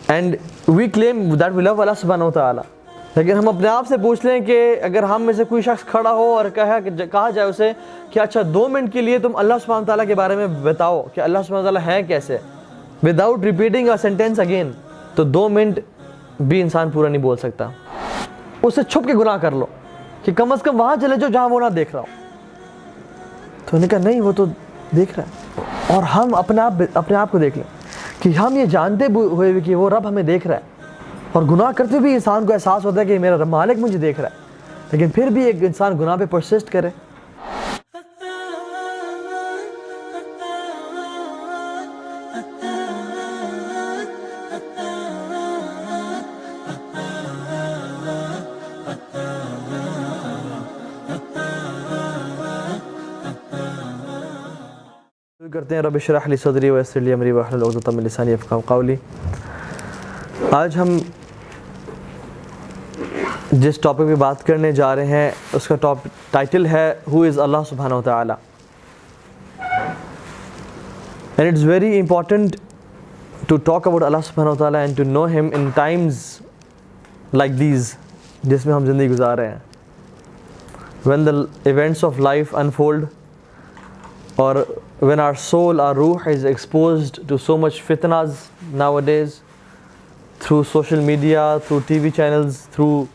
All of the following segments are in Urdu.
And we claim that we لو اللہ سبحانہ و تعالیٰ. لیکن ہم اپنے آپ سے پوچھ لیں کہ اگر ہم میں سے کوئی شخص کھڑا ہو اور کہا جائے اسے کہ اچھا 2 منٹ کے لیے تم اللہ سبحانہ تعالیٰ کے بارے میں بتاؤ کہ اللہ سبحانہ تعالیٰ ہیں کیسے, without repeating a sentence again, تو 2 منٹ بھی انسان پورا نہیں بول سکتا. اس سے چھپ کے گناہ کر لو کہ کم از کم وہاں چلے جاؤ جہاں وہ نہ دیکھ رہا ہو. تو انہوں نے کہا نہیں وہ تو دیکھ رہا ہے. اور ہم اپنے آپ کو دیکھ لیں کہ ہم یہ جانتے ہوئے بھی کہ وہ رب ہمیں دیکھ رہا ہے, اور گناہ کرتے بھی انسان کو احساس ہوتا ہے کہ میرا مالک مجھے دیکھ رہا ہے, لیکن پھر بھی ایک انسان گناہ پہ پرسسٹ کرے. کرتے ہیں رب اشرح لی صدری ویسر لی امری واحلل عقدۃ من لسانی یفقہوا قولی. آج ہم جس ٹاپک پہ بات کرنے جا رہے ہیں اس کا ٹائٹل ہے ہو از اللہ سبحانہ و تعالیٰ. And it's very important to talk about Allah سبحانہ و تعالیٰ اینڈ ٹو نو ہم ان ٹائمز لائک دیز جس میں ہم زندگی گزار رہے ہیں. when the events of life unfold, or when our soul, our ruh is exposed to so much fitnas nowadays, through social media, through TV channels, through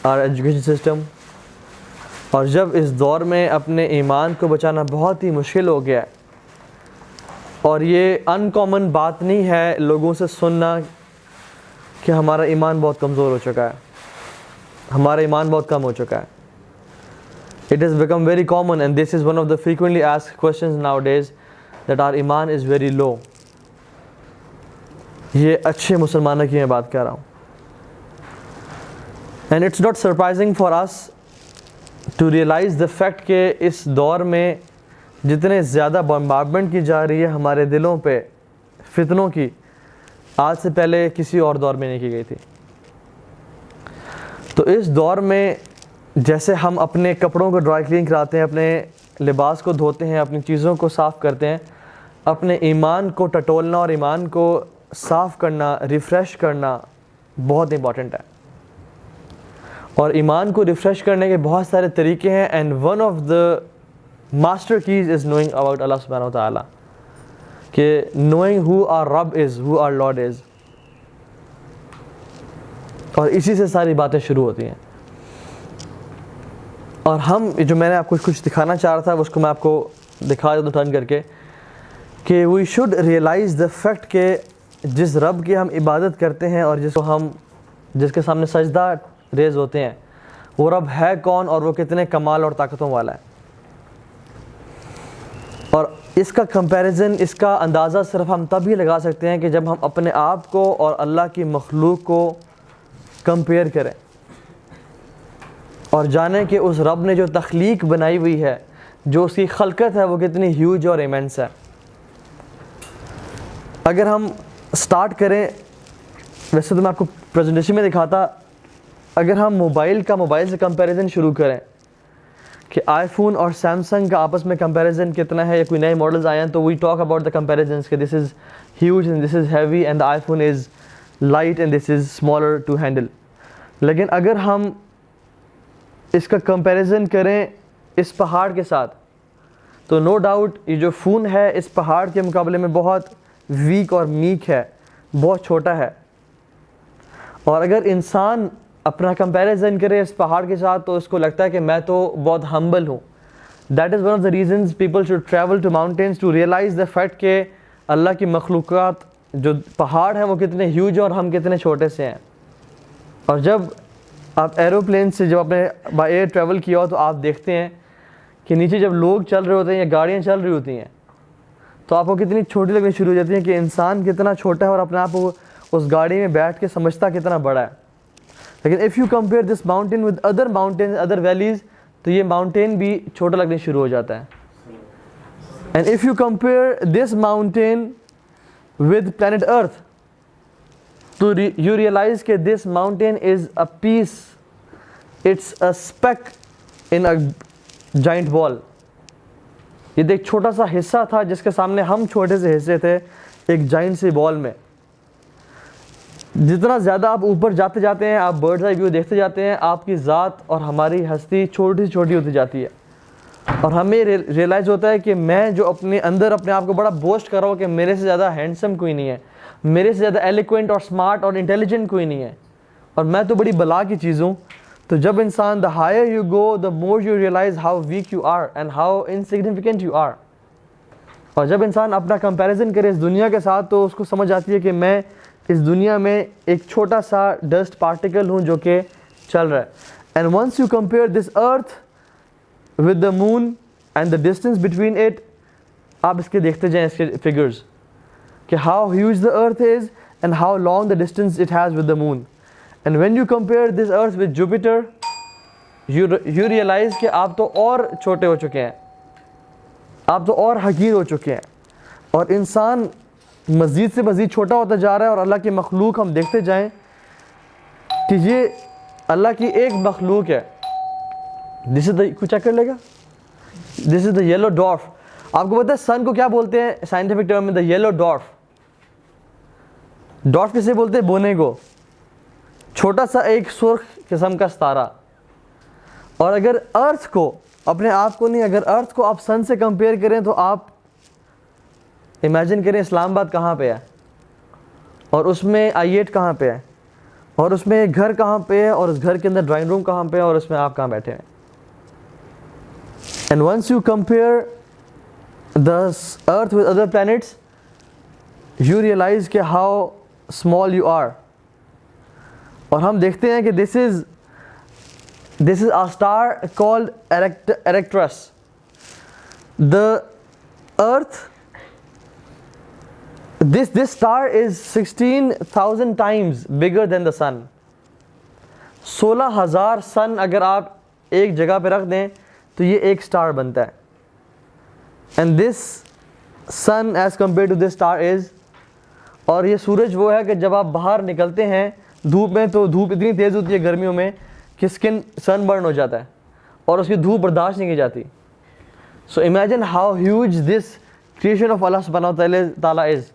our education system, اور جب اس دور میں اپنے ایمان کو بچانا بہت ہی مشکل ہو گیا ہے, اور یہ ان کامن بات نہیں ہے لوگوں سے سننا کہ ہمارا ایمان بہت کمزور ہو چکا ہے, ہمارا ایمان بہت کم ہو چکا ہے. It has become very common, and this is one of the frequently asked questions nowadays, that our iman is very low. یہ اچھے مسلمانوں کی میں بات کر رہا ہوں. And it's not surprising for us to realize the fact کہ اس دور میں جتنے زیادہ بمبارڈمنٹ کی جا رہی ہے ہمارے دلوں پہ فتنوں کی, آج سے پہلے کسی اور دور میں نہیں کی گئی تھی. تو اس دور میں جیسے ہم اپنے کپڑوں کو ڈرائی کلین کراتے ہیں, اپنے لباس کو دھوتے ہیں, اپنی چیزوں کو صاف کرتے ہیں, اپنے ایمان کو ٹٹولنا اور ایمان کو صاف کرنا, ریفریش کرنا بہت امپورٹنٹ ہے. اور ایمان کو ریفریش کرنے کے بہت سارے طریقے ہیں, and one of the master keys is knowing about Allah سبحانہ و تعالیٰ, کہ نوئنگ ہو آر رب از, ہو آر لارڈ از. اور اسی سے ساری باتیں شروع ہوتی ہیں. اور ہم جو میں نے آپ کو کچھ دکھانا چاہ رہا تھا اس کو میں آپ کو دکھا دیتا ہوں ٹرن کر کے, کہ we should realise the fact کہ جس رب کی ہم عبادت کرتے ہیں اور جس کے سامنے سجدہ ریز ہوتے ہیں, وہ رب ہے کون اور وہ کتنے کمال اور طاقتوں والا ہے. اور اس کا کمپیریزن, اس کا اندازہ صرف ہم تب ہی لگا سکتے ہیں کہ جب ہم اپنے آپ کو اور اللہ کی مخلوق کو کمپیئر کریں اور جانیں کہ اس رب نے جو تخلیق بنائی ہوئی ہے, جو اس کی خلقت ہے, وہ کتنی ہیوج اور ایمنس ہے. اگر ہم سٹارٹ کریں, ویسے تو میں آپ کو پریزنٹیشن میں دکھاتا, اگر ہم موبائل سے کمپیریزن شروع کریں کہ آئی فون اور سیمسنگ کا آپس میں کمپیریزن کتنا ہے, یا کوئی نئے ماڈلز آئے ہیں, تو we talk about the comparisons کہ this is huge and this is heavy and iPhone is light and this is smaller to handle. لیکن اگر ہم اس کا کمپیریزن کریں اس پہاڑ کے ساتھ, تو نو ڈاؤٹ یہ جو فون ہے اس پہاڑ کے مقابلے میں بہت ویک اور میک ہے, بہت چھوٹا ہے. اور اگر انسان اپنا کمپیریزن کرے اس پہاڑ کے ساتھ تو اس کو لگتا ہے کہ میں تو بہت ہمبل ہوں. That is one of the reasons people should travel to mountains to realise the fact کہ اللہ کی مخلوقات جو پہاڑ ہیں وہ کتنے ہیوج اور ہم کتنے چھوٹے سے ہیں. اور جب آپ ایروپلین سے جب اپنے بائی ایئر ٹریول کیا ہو تو آپ دیکھتے ہیں کہ نیچے جب لوگ چل رہے ہوتے ہیں یا گاڑیاں چل رہی ہوتی ہیں تو آپ کو کتنی چھوٹی لگنی شروع ہو جاتی ہیں کہ انسان کتنا چھوٹا ہے اور اپنے آپ کو اس گاڑی میں بیٹھ کے سمجھتا کتنا بڑا ہے. لیکن if you compare this mountain with other mountains, other valleys, تو یہ ماؤنٹین بھی چھوٹا لگنے شروع ہو جاتا ہے. And if you compare this mountain with planet Earth, تو you realize کہ this mountain is a piece, it's a speck in a giant ball. یہ ایک چھوٹا سا حصہ تھا جس کے سامنے ہم چھوٹے سے حصے تھے ایک جائنٹ سی بال میں. جتنا زیادہ آپ اوپر جاتے جاتے ہیں, آپ برڈز آئی ویو دیکھتے جاتے ہیں, آپ کی ذات اور ہماری ہستی چھوٹی چھوٹی ہوتی جاتی ہے, اور ہمیں ریئلائز ہوتا ہے کہ میں جو اپنے اندر اپنے آپ کو بڑا بوسٹ کر رہا ہوں کہ میرے سے زیادہ ہینڈسم کوئی نہیں ہے, میرے سے زیادہ ایلیکوینٹ اور اسمارٹ اور انٹیلیجنٹ کوئی نہیں ہے, اور میں تو بڑی بلا کی چیز ہوں. تو جب انسان the higher you go, the more you realize how weak you are and how insignificant you are. اور جب انسان اپنا کمپیریزن کرے اس دنیا کے ساتھ تو اس کو سمجھ آتی ہے کہ میں اس دنیا میں ایک چھوٹا سا ڈسٹ پارٹیکل ہوں جو کہ چل رہا ہے. And once you compare this earth with the moon and the distance between it, آپ اس کے دیکھتے جائیں اس کے فگرز کہ how huge the earth is and how long the distance it has with the moon. And when you compare this earth with Jupiter, you realize کہ آپ تو اور چھوٹے ہو چکے ہیں, آپ تو اور حقیر ہو چکے ہیں, اور انسان مزید سے مزید چھوٹا ہوتا جا رہا ہے. اور اللہ کی مخلوق ہم دیکھتے جائیں کہ یہ اللہ کی ایک مخلوق ہے. کوئی چیک کر لے گا, دس از دا یلو ڈوارف. آپ کو پتہ ہے سن کو کیا بولتے ہیں سائنٹیفک ٹرم میں؟ دا یلو ڈوارف. ڈوارف کسے بولتے ہیں؟ بونے کو, چھوٹا سا ایک سرخ قسم کا ستارہ. اور اگر ارتھ کو, اپنے آپ کو نہیں, اگر ارتھ کو آپ سن سے کمپیئر کریں تو آپ امیجن کریں اسلام آباد کہاں پہ ہے, اور اس میں I-8 کہاں پہ ہے, اور اس میں ایک گھر کہاں پہ ہے, اور اس گھر کے اندر ڈرائنگ روم کہاں پہ ہے, اور اس میں آپ کہاں بیٹھے ہیں. And once you compare the earth with other planets you realize کہ ہاؤ اسمال یو آر. اور ہم دیکھتے ہیں کہ this is a star called Arcturus. The earth, this star is 16,000 times bigger than the sun. 16,000 سن اگر آپ ایک جگہ پہ رکھ دیں تو یہ ایک سٹار بنتا ہے. and this sun as compared to this star is, اور یہ سورج وہ ہے کہ جب آپ باہر نکلتے ہیں دھوپ میں تو دھوپ اتنی تیز ہوتی ہے گرمیوں میں کہ اسکن سن برن ہو جاتا ہے اور اس کی دھوپ برداشت نہیں کی جاتی. So imagine how huge this creation of Allah سبحانہ تعالیٰ از.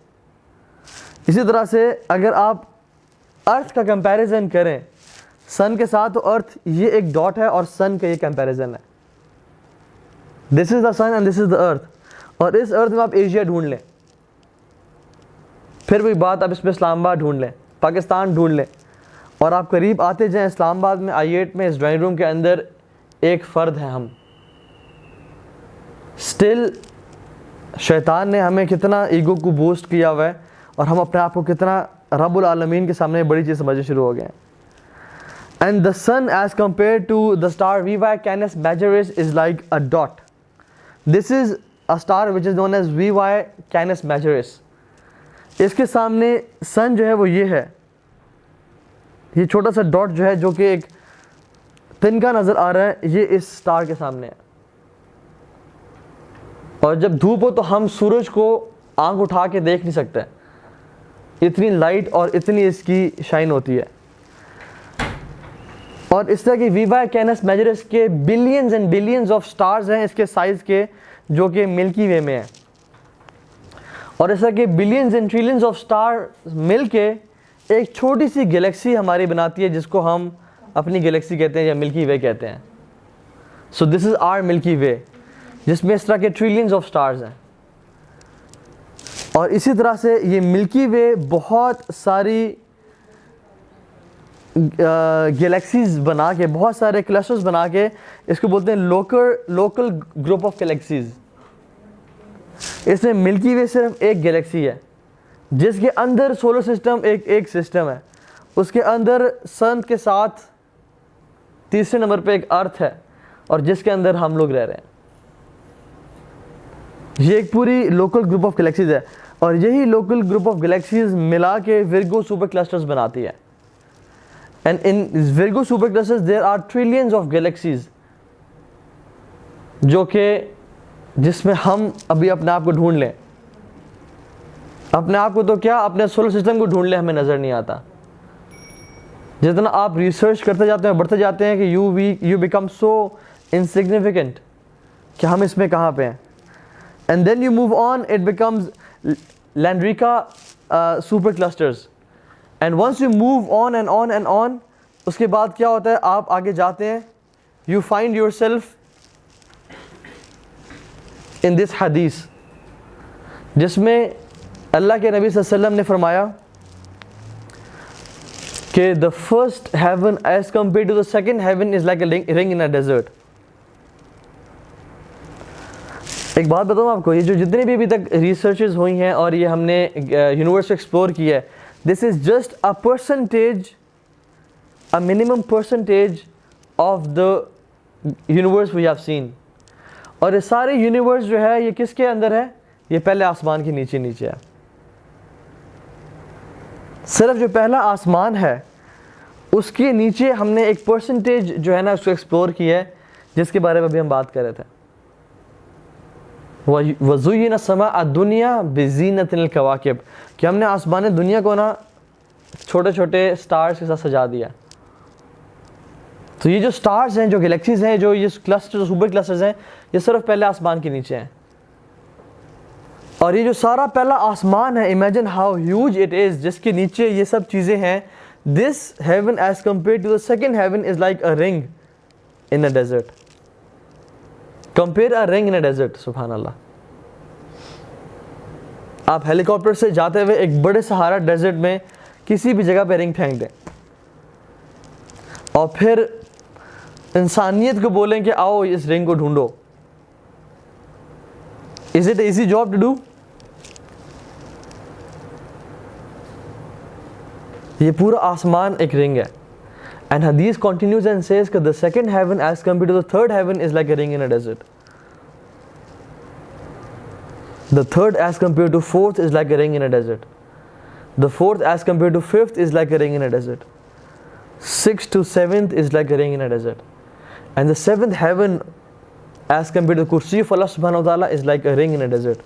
اسی طرح سے اگر آپ ارتھ کا کمپیریزن کریں سن کے ساتھ تو ارتھ یہ ایک ڈاٹ ہے اور سن کا یہ کمپیریزن ہے. This is the sun and this از دا ارتھ. اور اس ارتھ میں آپ ایشیا ڈھونڈ لیں, پھر وہی بات آپ اس میں اسلام آباد ڈھونڈ لیں, پاکستان ڈھونڈ لیں, اور آپ قریب آتے جائیں اسلام آباد میں I-8 میں اس ڈرائنگ روم کے اندر ایک فرد ہے ہم. اسٹل شیطان نے ہمیں کتنا ایگو کو بوسٹ کیا ہوا ہے اور ہم اپنے آپ کو کتنا رب العالمین کے سامنے بڑی چیز سمجھنے شروع ہو گئے ہیں. And the sun is compare to the star VY Canis Majoris is like a dot. This is a star which is known as VY Canis Majoris. اس کے سامنے سن جو ہے وہ یہ ہے, یہ چھوٹا سا ڈاٹ جو ہے جو کہ ایک تنکا نظر آ رہا ہے, یہ اس سٹار کے سامنے ہے. اور جب دھوپ ہو تو ہم سورج کو آنکھ اٹھا کے دیکھ نہیں سکتے, اتنی لائٹ اور اتنی اس کی شائن ہوتی ہے. اور اس طرح کی VY Canis Majoris کے billions and billions of stars ہیں اس کے سائز کے جو کہ ملکی وے میں ہیں. اور اس طرح کے billions and trillions of star مل کے ایک چھوٹی سی گلیکسی ہماری بناتی ہے جس کو ہم اپنی گلیکسی کہتے ہیں یا ملکی وے کہتے ہیں. سو دس از آر ملکی وے جس میں اس طرح کے ٹریلینز آف سٹارز ہیں. اور اسی طرح سے یہ ملکی وے بہت ساری گلیکسیز بنا کے, بہت سارے کلسٹرز بنا کے, اس کو بولتے ہیں لوکل گروپ آف گلیکسیز. اس میں ملکی وے صرف ایک گلیکسی ہے جس کے اندر سولر سسٹم ایک سسٹم ہے, اس کے اندر سن کے ساتھ تیسرے نمبر پہ ایک ارتھ ہے اور جس کے اندر ہم لوگ رہ رہے ہیں. یہ ایک پوری لوکل گروپ آف گلیکسیز ہے, اور یہی لوکل گروپ آف گلیکسیز ملا کے ورگو سپر کلسٹرز بناتی ہے. And in Virgo superclusters there are trillions of galaxies جو کہ جس میں ہم ابھی اپنے آپ کو ڈھونڈ لیں, اپنے آپ کو تو کیا اپنے سولر سسٹم کو ڈھونڈ لیں ہمیں نظر نہیں آتا. جتنا آپ ریسرچ کرتے جاتے ہیں بڑھتے جاتے ہیں کہ یو بیکم سو انسگنیفیکنٹ کہ ہم اس میں کہاں پہ ہیں. And then you move on, it becomes Laniakea super clusters, and once you move on and on and on, اس کے بعد کیا ہوتا ہے, آپ آگے جاتے ہیں, you find yourself in this حدیث, جس میں اللہ کے نبی صلی اللہ علیہ وسلم نے فرمایا کہ the first heaven as compared to the second heaven is like a ring in a desert. ایک بات بتاؤں آپ کو, یہ جو جتنے بھی ابھی تک ریسرچز ہوئی ہیں اور یہ ہم نے یونیورس ایکسپلور کیا ہے, this is just a percentage, a minimum percentage of the universe we have seen. اور یہ سارے یونیورس جو ہے یہ کس کے اندر ہے؟ یہ پہلے آسمان کے نیچے نیچے ہے. صرف جو پہلا آسمان ہے اس کے نیچے ہم نے ایک پرسنٹیج جو ہے نا اس کو ایکسپلور کیا ہے, جس کے بارے میں ابھی ہم بات کر رہے تھے. وَزُيِّنَ السَّمَاءَ الدُّنْيَا بِزِينَةٍ الْكَوَاكِبِ, کہ ہم نے آسمان دنیا کو نا چھوٹے چھوٹے سٹارز کے ساتھ سجا دیا. تو یہ جو سٹارز ہیں, جو گلیکسیز ہیں, جو یہ کلسٹر سپر کلسٹرز ہیں, یہ صرف پہلے آسمان کے نیچے ہیں. اور یہ جو سارا پہلا آسمان ہے, imagine how huge it is, جس کے نیچے یہ سب چیزیں ہیں. This heaven as compare to the second heaven is like a ring in a desert. Compare a ring in a desert. سبحان اللہ. آپ ہیلی کاپٹر سے جاتے ہوئے ایک بڑے سہارا ڈیزرٹ میں کسی بھی جگہ پہ رنگ پھینک دیں, اور پھر انسانیت کو بولیں کہ آؤ اس رنگ کو ڈھونڈو. Is it an easy job to do? یہ پورا آسمان ایک رنگ ہے. And Hadith continues and says that the second heaven as compared to the third heaven is like a ring in a desert. The third as compared to fourth is like a ring in a desert. The fourth as compared to fifth is like a ring in a desert. Sixth to seventh is like a ring in a desert. And the seventh heaven as compared to the kursi of Allah subhanahu wa ta'ala is like a ring in a desert.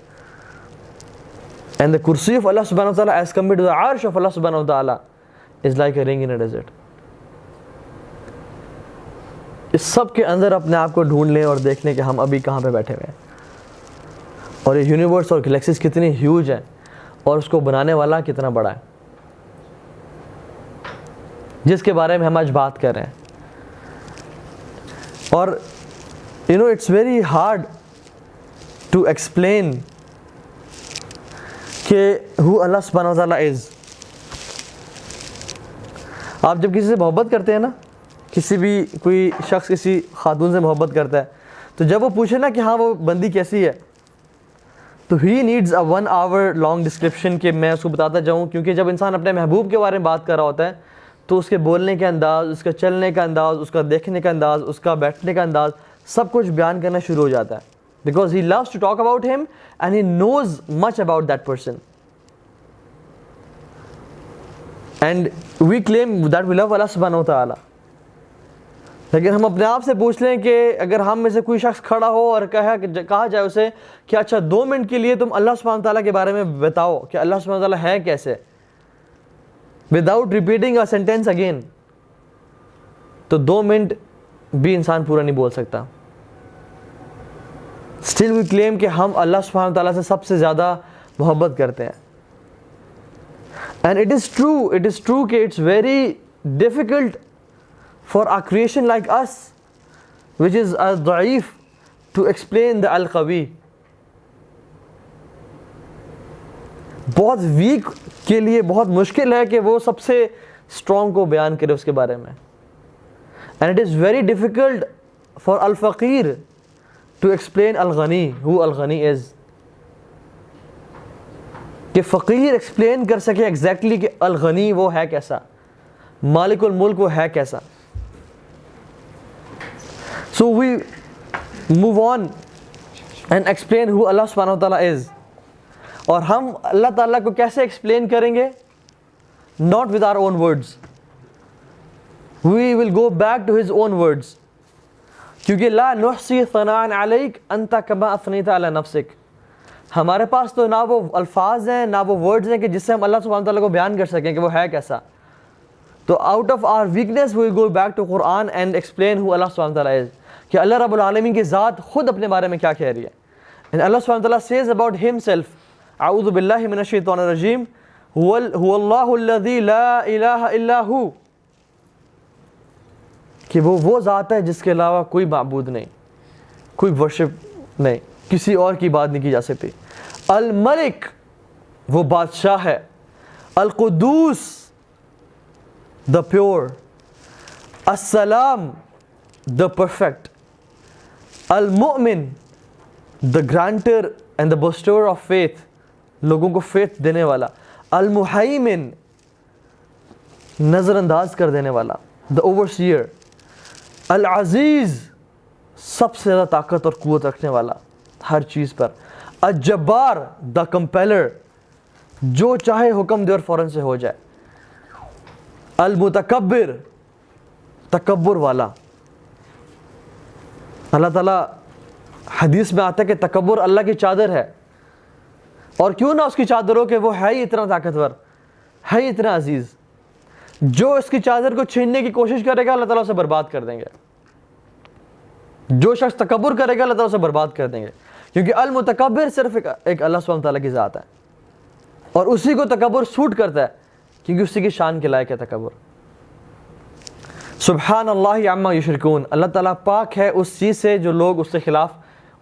And the kursi of Allah subhanahu wa ta'ala as compared to the arsh of Allah subhanahu wa ta'ala is like a ring in a desert. اس سب کے اندر اپنے آپ کو ڈھونڈ لیں اور دیکھ لیں کہ ہم ابھی کہاں پہ بیٹھے ہوئے ہیں, اور یہ یونیورس اور گلیکسیز کتنی ہیوج ہیں, اور اس کو بنانے والا کتنا بڑا ہے, جس کے بارے میں ہم آج بات کر رہے ہیں. اور you know it's very hard to explain کہ who Allah subhanahu wa ta'ala is. آپ جب کسی سے محبت کرتے ہیں نا, کسی بھی کوئی شخص کسی خاتون سے محبت کرتا ہے, تو جب وہ پوچھے نا کہ ہاں وہ بندی کیسی ہے, تو he needs a 1 hour long description کہ میں اس کو بتاتا جاؤں. کیونکہ جب انسان اپنے محبوب کے بارے میں بات کر رہا ہوتا ہے تو اس کے بولنے کا انداز, اس کا چلنے کا انداز, اس کا دیکھنے کا انداز, اس کا بیٹھنے کا انداز, سب کچھ بیان کرنا شروع ہو جاتا ہے. Because he loves to talk about him and he knows much about that person. And we claim that we love Allah subhanahu wa ta'ala. لیکن ہم اپنے آپ سے پوچھ لیں کہ اگر ہم میں سے کوئی شخص کھڑا ہو اور کہا جائے اسے کہ اچھا 2 منٹ کے لیے تم اللہ سبحانہ تعالیٰ کے بارے میں بتاؤ کہ اللہ سبحانہ تعالیٰ ہے کیسے, without repeating a sentence again, تو 2 منٹ بھی انسان پورا نہیں بول سکتا. Still we claim کہ ہم اللہ سبحانہ تعالیٰ سے سب سے زیادہ محبت کرتے ہیں. And it is true کہ it's very difficult for a creation like us, which is ضعیف, to explain the al-qawi. بہت ویک کے لیے بہت مشکل ہے کہ وہ سب سے اسٹرانگ کو بیان کرے اس کے بارے میں. And it is very difficult for al-faqir to explain al-ghani, who al-ghani is. کہ فقیر ایکسپلین کر سکے ایگزیکٹلی کہ الغنی وہ ہے کیسا, مالک الملک وہ ہے کیسا. So we move on and explain who Allah subhanahu wa ta'ala is. اور ہم اللہ تعالیٰ کو کیسے ایکسپلین کریں گے؟ Not with our own words. We will go back to his own words. کیونکہ لا نحصی ثناء علیک انت کما اثنیت علی نفسک. ہمارے پاس تو نہ وہ الفاظ ہیں نہ وہ ورڈز ہیں کہ جس سے ہم اللہ سبحانہ تعالیٰ کو بیان کر سکیں کہ وہ ہے کیسا. تو out of our weakness we go back to Quran and explain how Allah سبحانہ تعالیٰ از, کہ اللہ رب العالمین کی ذات خود اپنے بارے میں کیا کہہ رہی ہے. اینڈ اللہ سبحانہ تعالیٰ سیز اباؤٹ ہمسیلف, اعوذ باللہ من الشیطان الرجیم, هو اللہ الذی لا الہ الا ہو، کہ وہ ذات ہے جس کے علاوہ کوئی معبود نہیں، کوئی ورشپ نہیں، کسی اور کی بات نہیں کی جا سکتی۔ الملک، وہ بادشاہ ہے۔ القدوس، دا پیور۔ السلام، دا پرفیکٹ۔ المؤمن، دا granter and the بسٹور of faith, لوگوں کو فیتھ دینے والا۔ المہیمن، نظر انداز کر دینے والا، دا اوورسیئر۔ العزیز، سب سے زیادہ طاقت اور قوت رکھنے والا ہر چیز پر۔ الجبار، دا کمپیلر، جو چاہے حکم دے اور فوراً سے ہو جائے۔ المتکبر، تکبر والا۔ اللہ تعالیٰ حدیث میں آتا ہے کہ تکبر اللہ کی چادر ہے، اور کیوں نہ اس کی چادر ہو کہ وہ ہے ہی اتنا طاقتور، ہے ہی اتنا عزیز، جو اس کی چادر کو چھیننے کی کوشش کرے گا اللہ تعالیٰ اسے برباد کر دیں گے۔ جو شخص تکبر کرے گا اللہ تعالیٰ اسے برباد کر دیں گے، کیونکہ المتکبر صرف ایک اللہ سبحانہ تعالیٰ کی ذات ہے، اور اسی کو تکبر سوٹ کرتا ہے کیونکہ اسی کی شان کے لائق ہے تکبر۔ سبحان اللہ عما یشرکون، اللہ تعالیٰ پاک ہے اس چیز سے جو لوگ اس کے خلاف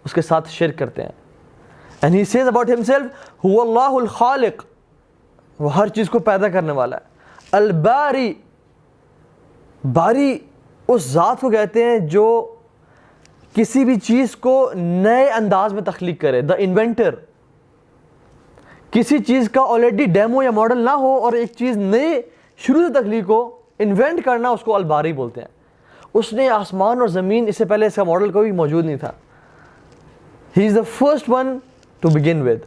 اس کے ساتھ شرک کرتے ہیں۔ And he says about himself, هو اللہ الخالق، وہ ہر چیز کو پیدا کرنے والا ہے۔ الباری، باری اس ذات کو کہتے ہیں جو کسی بھی چیز کو نئے انداز میں تخلیق کرے، دا انوینٹر۔ کسی چیز کا آلریڈی ڈیمو یا ماڈل نہ ہو اور ایک چیز نئے شروع سے تخلیق ہو، انوینٹ کرنا، اس کو الباری بولتے ہیں۔ اس نے آسمان اور زمین، اس سے پہلے اس کا ماڈل کوئی موجود نہیں تھا۔ He is the first one to begin with،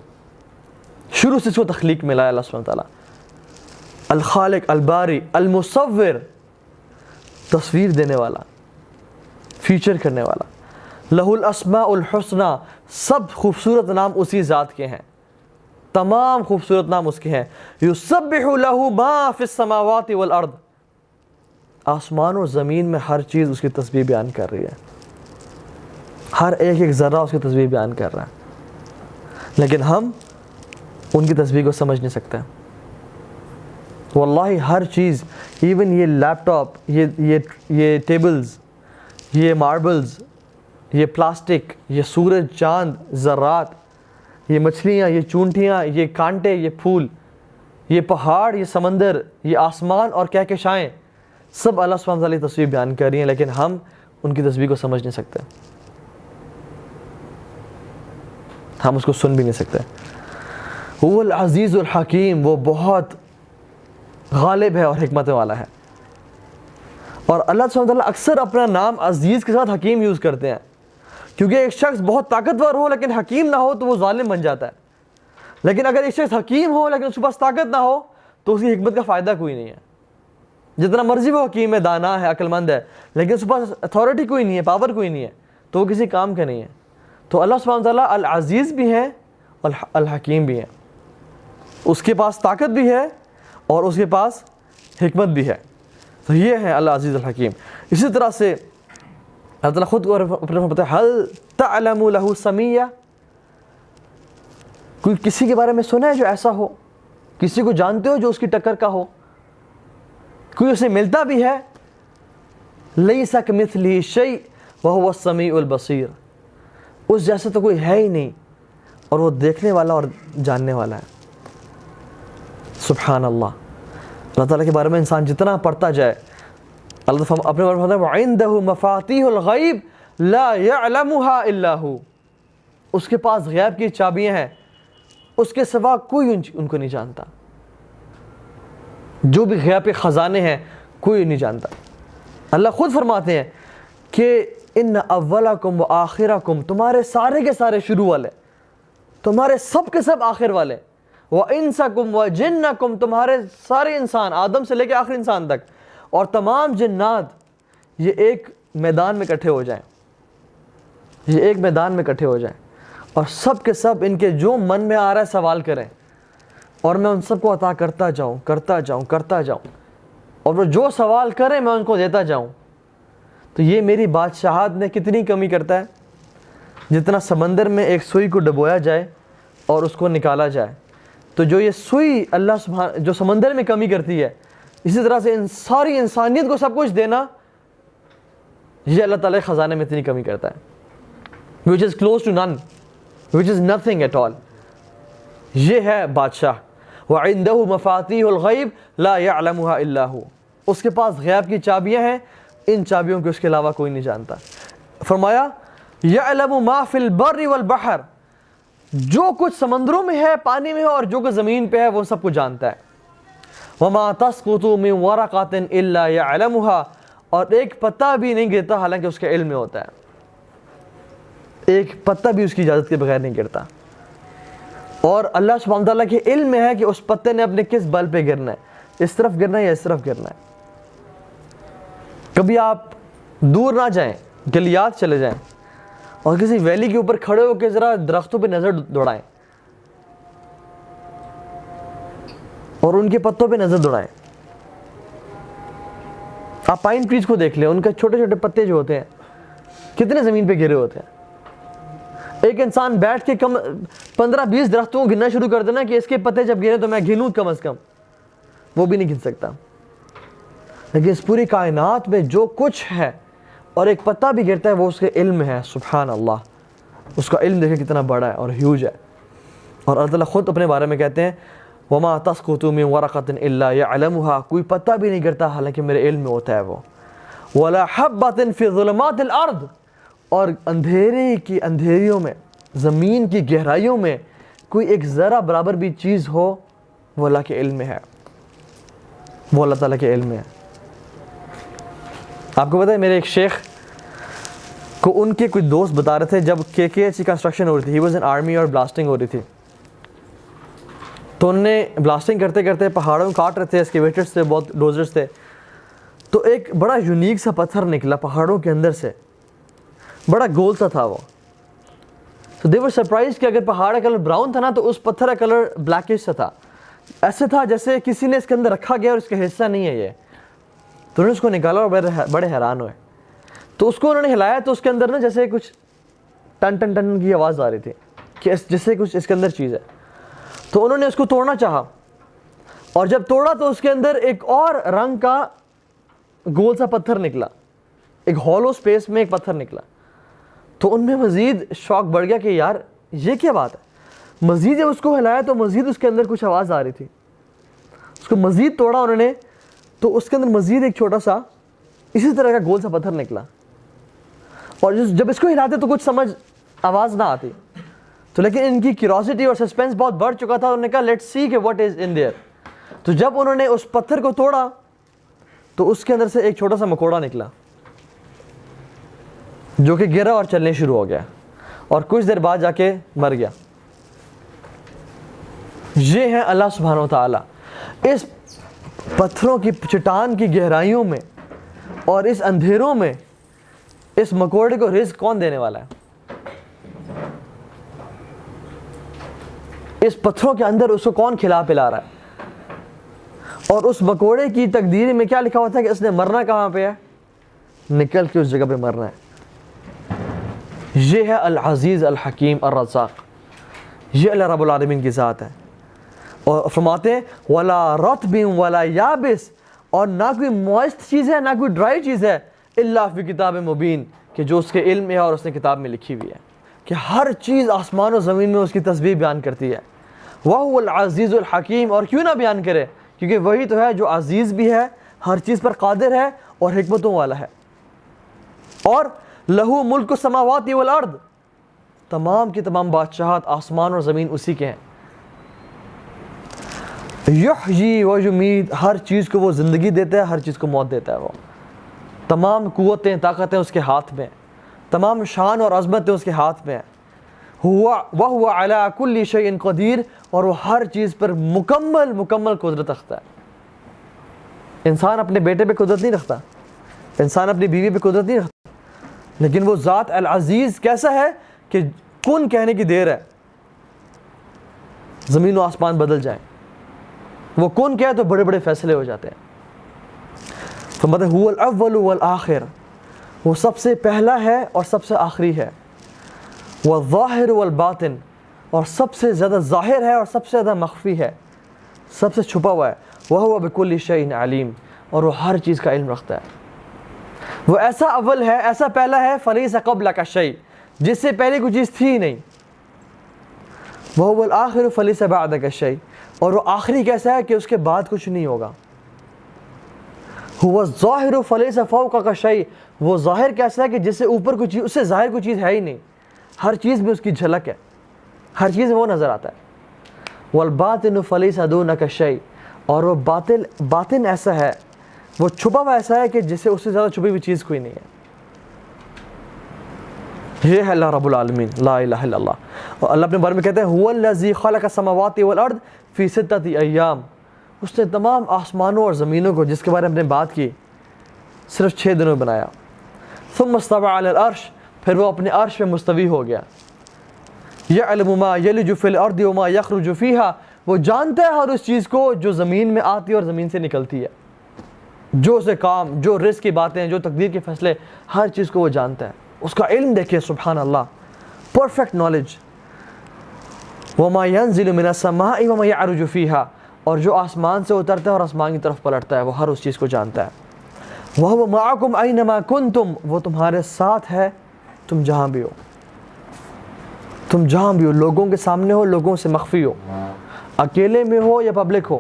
شروع سے اس کو تخلیق ملا ہے اللہ سبحانہ تعالیٰ۔ الخالق، الباری، المصور، تصویر دینے والا، فیچر کرنے والا۔ لہ الاسماء الحسنى، سب خوبصورت نام اسی ذات کے ہیں، تمام خوبصورت نام اس کے ہیں۔ یسبح لہ ما فی السماوات والارض، آسمان اور زمین میں ہر چیز اس کی تسبیح بیان کر رہی ہے، ہر ایک ذرہ اس کی تسبیح بیان کر رہا ہے، لیکن ہم ان کی تسبیح کو سمجھ نہیں سکتے۔ واللہ ہر چیز، ایون یہ لیپ ٹاپ، یہ ٹیبلز، یہ ماربلز، یہ پلاسٹک، یہ سورج، چاند، ذرات، یہ مچھلیاں، یہ چونٹیاں، یہ کانٹے، یہ پھول، یہ پہاڑ، یہ سمندر، یہ آسمان اور کہکشائیں، سب اللہ سبحانہ وتعالی کی تسبیح بیان کر رہی ہیں، لیکن ہم ان کی تسبیح کو سمجھ نہیں سکتے، ہم اس کو سن بھی نہیں سکتے۔ هو العزیز الحکیم، وہ بہت غالب ہے اور حکمت والا ہے۔ اور اللہ سبحانہ وتعالی اکثر اپنا نام عزیز کے ساتھ حکیم یوز کرتے ہیں، کیونکہ ایک شخص بہت طاقتور ہو لیکن حکیم نہ ہو تو وہ ظالم بن جاتا ہے، لیکن اگر ایک شخص حکیم ہو لیکن اس کے پاس طاقت نہ ہو تو اس کی حکمت کا فائدہ کوئی نہیں ہے۔ جتنا مرضی وہ حکیم ہے، دانا ہے، عقل مند ہے، لیکن اس کے پاس اتھارٹی کوئی نہیں ہے، پاور کوئی نہیں ہے، تو وہ کسی کام کا نہیں ہے۔ تو اللہ سبحانہ وتعالی العزیز بھی ہے اور الحکیم بھی ہے، اس کے پاس طاقت بھی ہے اور اس کے پاس حکمت بھی ہے۔ تو یہ ہے اللہ عزیز الحکیم۔ اسی طرح سے اللہ تعالیٰ خود کو اپنے پتہ ہے، هل تعلم له سمیہ، کوئی کسی کے بارے میں سنا ہے جو ایسا ہو؟ کسی کو جانتے ہو جو اس کی ٹکر کا ہو؟ کوئی اسے ملتا بھی ہے؟ لیس کمثلہ شیء وہو السمیع البصیر، اس جیسا تو کوئی ہے ہی نہیں اور وہ دیکھنے والا اور جاننے والا ہے۔ سبحان اللہ، اللہ تعالیٰ کے بارے میں انسان جتنا پڑھتا جائے، اللہ تعالیٰ اپنے بارے میں فرماتا ہے وَعِندَهُ مَفَاتِيحُ الْغَيْبِ لَا يَعْلَمُهَا إِلَّا هُ، اس کے پاس غیب کی چابیاں ہیں، اس کے سوا کوئی ان کو نہیں جانتا، جو بھی غیب کے خزانے ہیں کوئی نہیں جانتا۔ اللہ خود فرماتے ہیں کہ ان اولکم و آخرکم، تمہارے سارے کے سارے شروع والے، تمہارے سب کے سب آخر والے، و انسکم و جنکم، تمہارے سارے انسان آدم سے لے کے آخری انسان تک، اور تمام جنات، یہ ایک میدان میں اکٹھے ہو جائیں، یہ ایک میدان میں اکٹھے ہو جائیں اور سب کے سب ان کے جو من میں آ رہا ہے سوال کریں، اور میں ان سب کو عطا کرتا جاؤں کرتا جاؤں کرتا جاؤں، اور وہ جو سوال کریں میں ان کو دیتا جاؤں، تو یہ میری بادشاہت میں کتنی کمی کرتا ہے؟ جتنا سمندر میں ایک سوئی کو ڈبویا جائے اور اس کو نکالا جائے تو جو یہ سوئی اللہ سبحانہ جو سمندر میں کمی کرتی ہے، اسی طرح سے ساری انسانیت کو سب کچھ دینا، یہ اللہ تعالیٰ کے خزانے میں اتنی کمی کرتا ہے، which is close to none, which is nothing at all. یہ ہے بادشاہ. وَعِنْدَهُ مَفَاتِيحُ الْغَيْبِ لَا يَعْلَمُهَا إِلَّا هُوَ. اس کے پاس غیب کی چابیاں ہیں، ان چابیوں کو اس کے علاوہ کوئی نہیں جانتا. فرمایا يَعْلَمُ مَا فِي الْبَرِّ وَالْبَحْرِ، جو کچھ سمندروں میں ہے، پانی میں ہے، اور جو کچھ زمین پہ ہے، وہ سب کچھ جانتا ہے. وَمَا تَسْقُطُ مِنْ وَرَقَةٍ إِلَّا يَعْلَمُهَا، اور ایک پتا بھی نہیں گرتا حالانکہ اس کے علم میں ہوتا ہے. ایک پتا بھی اس کی اجازت کے بغیر نہیں گرتا، اور اللہ سبحانہ تعالیٰ کے علم میں ہے کہ اس پتے نے اپنے کس بل پہ گرنا ہے، اس طرف گرنا ہے یا اس طرف گرنا ہے. کبھی آپ دور نہ جائیں، گلیات چلے جائیں اور کسی ویلی کے اوپر کھڑے ہو کے ذرا درختوں پہ نظر دوڑائیں اور ان کے پتوں پہ نظر دوڑائیں. آپ پائن ٹریز کو دیکھ لیں، ان کے چھوٹے چھوٹے پتے جو ہوتے ہیں کتنے زمین پہ گرے ہوتے ہیں. ایک انسان بیٹھ کے 15-20 درختوں کو گننا شروع کر دینا کہ اس کے پتے جب گرے تو میں گنوں کم از کم، وہ بھی نہیں گن سکتا. لیکن اس پوری کائنات میں جو کچھ ہے اور ایک پتا بھی گرتا ہے وہ اس کے علم میں ہے. سبحان اللہ، اس کا علم دیکھیں کتنا بڑا ہے اور ہیوج ہے. اور اللہ تعالیٰ خود اپنے بارے میں کہتے ہیں وَمَا تَسْقُطُ مِنْ وَرَقَةٍ إِلَّا يَعْلَمُهَا، کوئی پتا بھی نہیں گرتا حالانکہ میرے علم میں ہوتا ہے وہ. وَلَا حَبَّةٍ فِي ظُلُمَاتِ الْأَرْضِ، اور اندھیریوں میں، زمین کی گہرائیوں میں کوئی ایک ذرہ برابر بھی چیز ہو، وہ اللہ کے علم میں ہے، وہ اللہ تعالیٰ کے علم میں ہے. آپ کو پتہ ہے میرے ایک شیخ کو ان کے کوئی دوست بتا رہے تھے جب KKH کی کنسٹرکشن ہو رہی تھی، ہی واز ان آرمی اور بلاسٹنگ ہو رہی تھی، تو انہوں نے بلاسٹنگ کرتے کرتے پہاڑوں میں کاٹ رہے تھے، ایکسکیویٹرز تھے، بہت ڈوزرز تھے، تو ایک بڑا یونیک سا پتھر نکلا پہاڑوں کے اندر سے، بڑا گول سا تھا وہ. تو دے ور سرپرائز کہ اگر پہاڑ کا کلر براؤن تھا نا تو اس پتھر کا کلر بلیکش سا تھا، ایسے تھا جیسے کسی نے اس کے اندر رکھا گیا اور اس کا حصہ نہیں ہے یہ. تو انہوں نے اس کو نکالا اور بڑے حیران ہوئے. تو اس کو انہوں نے ہلایا تو اس کے اندر نا جیسے کچھ ٹن ٹن ٹن کی آواز آ رہی تھی کہ جیسے کچھ اس کے اندر چیز ہے. تو انہوں نے اس کو توڑنا چاہا، اور جب توڑا تو اس کے اندر ایک اور رنگ کا گول سا پتھر نکلا، ایک ہالو سپیس میں ایک پتھر نکلا. تو ان میں مزید شوق بڑھ گیا کہ یار یہ کیا بات ہے. مزید جب اس کو ہلایا تو مزید اس کے اندر کچھ آواز آ رہی تھی. اس کو مزید توڑا انہوں نے تو اس کے اندر مزید ایک چھوٹا سا اسی طرح کا گول سا پتھر نکلا. اور جب اس کو ہلاتے تو کچھ سمجھ آواز نہ آتی، تو لیکن ان کی کیوریوسٹی اور سسپینس بہت بڑھ چکا تھا. انہوں نے کہا لیٹس سی کہ واٹ از ان دیئر. تو جب انہوں نے اس پتھر کو توڑا تو اس کے اندر سے ایک چھوٹا سا مکوڑا نکلا جو کہ گرا اور چلنے شروع ہو گیا، اور کچھ دیر بعد جا کے مر گیا. یہ ہے اللہ سبحانہ و تعالیٰ. اس پتھروں کی چٹان کی گہرائیوں میں اور اس اندھیروں میں اس مکوڑے کو رزق کون دینے والا ہے؟ اس پتھروں کے اندر اس کو کون کھلا پلا رہا ہے؟ اور اس مکوڑے کی تقدیر میں کیا لکھا ہوا تھا کہ اس نے مرنا کہاں پہ ہے؟ نکل کے اس جگہ پہ مرنا ہے. یہ ہے العزیز الحکیم الرزاق، یہ اللہ رب العالمین کی ذات ہے. اور فرماتے ہیں وَلَا رَطْبٍ وَلَا يَابِسٍ، اور نہ کوئی موئسٹ چیز ہے نہ کوئی ڈرائی چیز ہے، الا فی کتاب مبین، کہ جو اس کے علم میں ہے اور اس نے کتاب میں لکھی ہوئی ہے، کہ ہر چیز آسمان و زمین میں اس کی تسبیح بیان کرتی ہے. وَهُوَ الْعَزِيزُ الْحَكِيمُ، اور کیوں نہ بیان کرے، کیونکہ وہی تو ہے جو عزیز بھی ہے، ہر چیز پر قادر ہے اور حکمتوں والا ہے. اور لہو ملک السماوات والارض، تمام کی تمام بادشاہت آسمان اور زمین اسی کے ہیں. یحیی و یمیت، ہر چیز کو وہ زندگی دیتا ہے، ہر چیز کو موت دیتا ہے. وہ تمام قوتیں طاقتیں اس کے ہاتھ میں، تمام شان اور عظمتیں اس کے ہاتھ میں ہیں. وَهُوَ عَلَىٰ كُلِّ شَيْءٍ قدیر، اور وہ ہر چیز پر مکمل قدرت رکھتا ہے. انسان اپنے بیٹے پہ قدرت نہیں رکھتا، انسان اپنی بیوی پہ قدرت نہیں رکھتا، لیکن وہ ذات العزیز کیسا ہے کہ کن کہنے کی دیر ہے زمین و آسمان بدل جائیں، وہ کن کہے تو بڑے بڑے فیصلے ہو جاتے ہیں. تو مطلب هو الاول والآخر، وہ سب سے پہلا ہے اور سب سے آخری ہے. والظاہر والباطن، اور سب سے زیادہ ظاہر ہے اور سب سے زیادہ مخفی ہے, سب سے چھپا ہوا ہے. وَهُوَ بِكُلِّ شَيْءٍ عَلِيمٌ, اور وہ ہر چیز کا علم رکھتا ہے. وہ ایسا اول ہے, ایسا پہلا ہے, فَلَيْسَ قَبْلَكَ شَيْءٌ, جس سے پہلے کوئی چیز تھی ہی نہیں. وَهُوَ الْآخِرُ فَلَيْسَ بَعْدَكَ شَيْءٌ, اور وہ آخری کیسا ہے کہ اس کے بعد کچھ نہیں ہوگا. هُوَ الظَّاهِرُ فَلَيْسَ فَوْقَكَ شَيْءٌ, وہ ظاہر کیسا ہے کہ جس سے اوپر کوئی چیز, اس سے ظاہر کوئی چیز ہے ہی نہیں. ہر چیز میں اس کی جھلک ہے, ہر چیز میں وہ نظر آتا ہے. وَالْبَاطِنُ فَلَيْسَ دُونَكَ شَيْءٌ, اور وہ باطن ایسا ہے, وہ چھپا ہوا ایسا ہے کہ جس سے اس سے زیادہ چھپی ہوئی چیز کوئی نہیں ہے. یہ ہے اللہ رب العالمین, لا الہ الا اللہ. اور اللہ اپنے بارے میں کہتے ہیں هُوَ الَّذِي خَلَقَ السَّمَاوَاتِ وَالْأَرْضَ فِي سِتَّةِ أَيَّامٍ, اس نے تمام آسمانوں اور زمینوں کو, جس کے بارے میں ہم نے بات کی, صرف 6 دنوں میں بنایا. ثُمَّ اسْتَوَىٰ عَلَى الْعَرْشِ, پھر وہ اپنے عرش پہ مستوی ہو گیا. يَعْلَمُ مَا يَلِجُ فِي الْأَرْضِ وَمَا يَخْرُجُ فِيهَا, وہ جانتا ہے ہر اس چیز کو جو زمین میں آتی ہے اور زمین سے نکلتی ہے. جو اسے کام, جو رزق کی باتیں, جو تقدیر کے فیصلے, ہر چیز کو وہ جانتا ہے. اس کا علم دیکھیں, سبحان اللہ, پرفیکٹ نالج. وَمَا يَنزِلُ مِنَ السَّمَاءِ وَمَا يَعْرُجُ فِيهَا, اور جو آسمان سے اترتا ہے اور آسمان کی طرف پلٹتا ہے, وہ ہر اس چیز کو جانتا ہے. وَهُوَ مَعَكُمْ أَيْنَمَا كُنْتُمْ, وہ تمہارے ساتھ ہے تم جہاں بھی ہو. تم جہاں بھی ہو, لوگوں کے سامنے ہو, لوگوں سے مخفی ہو, اکیلے میں ہو یا پبلک ہو,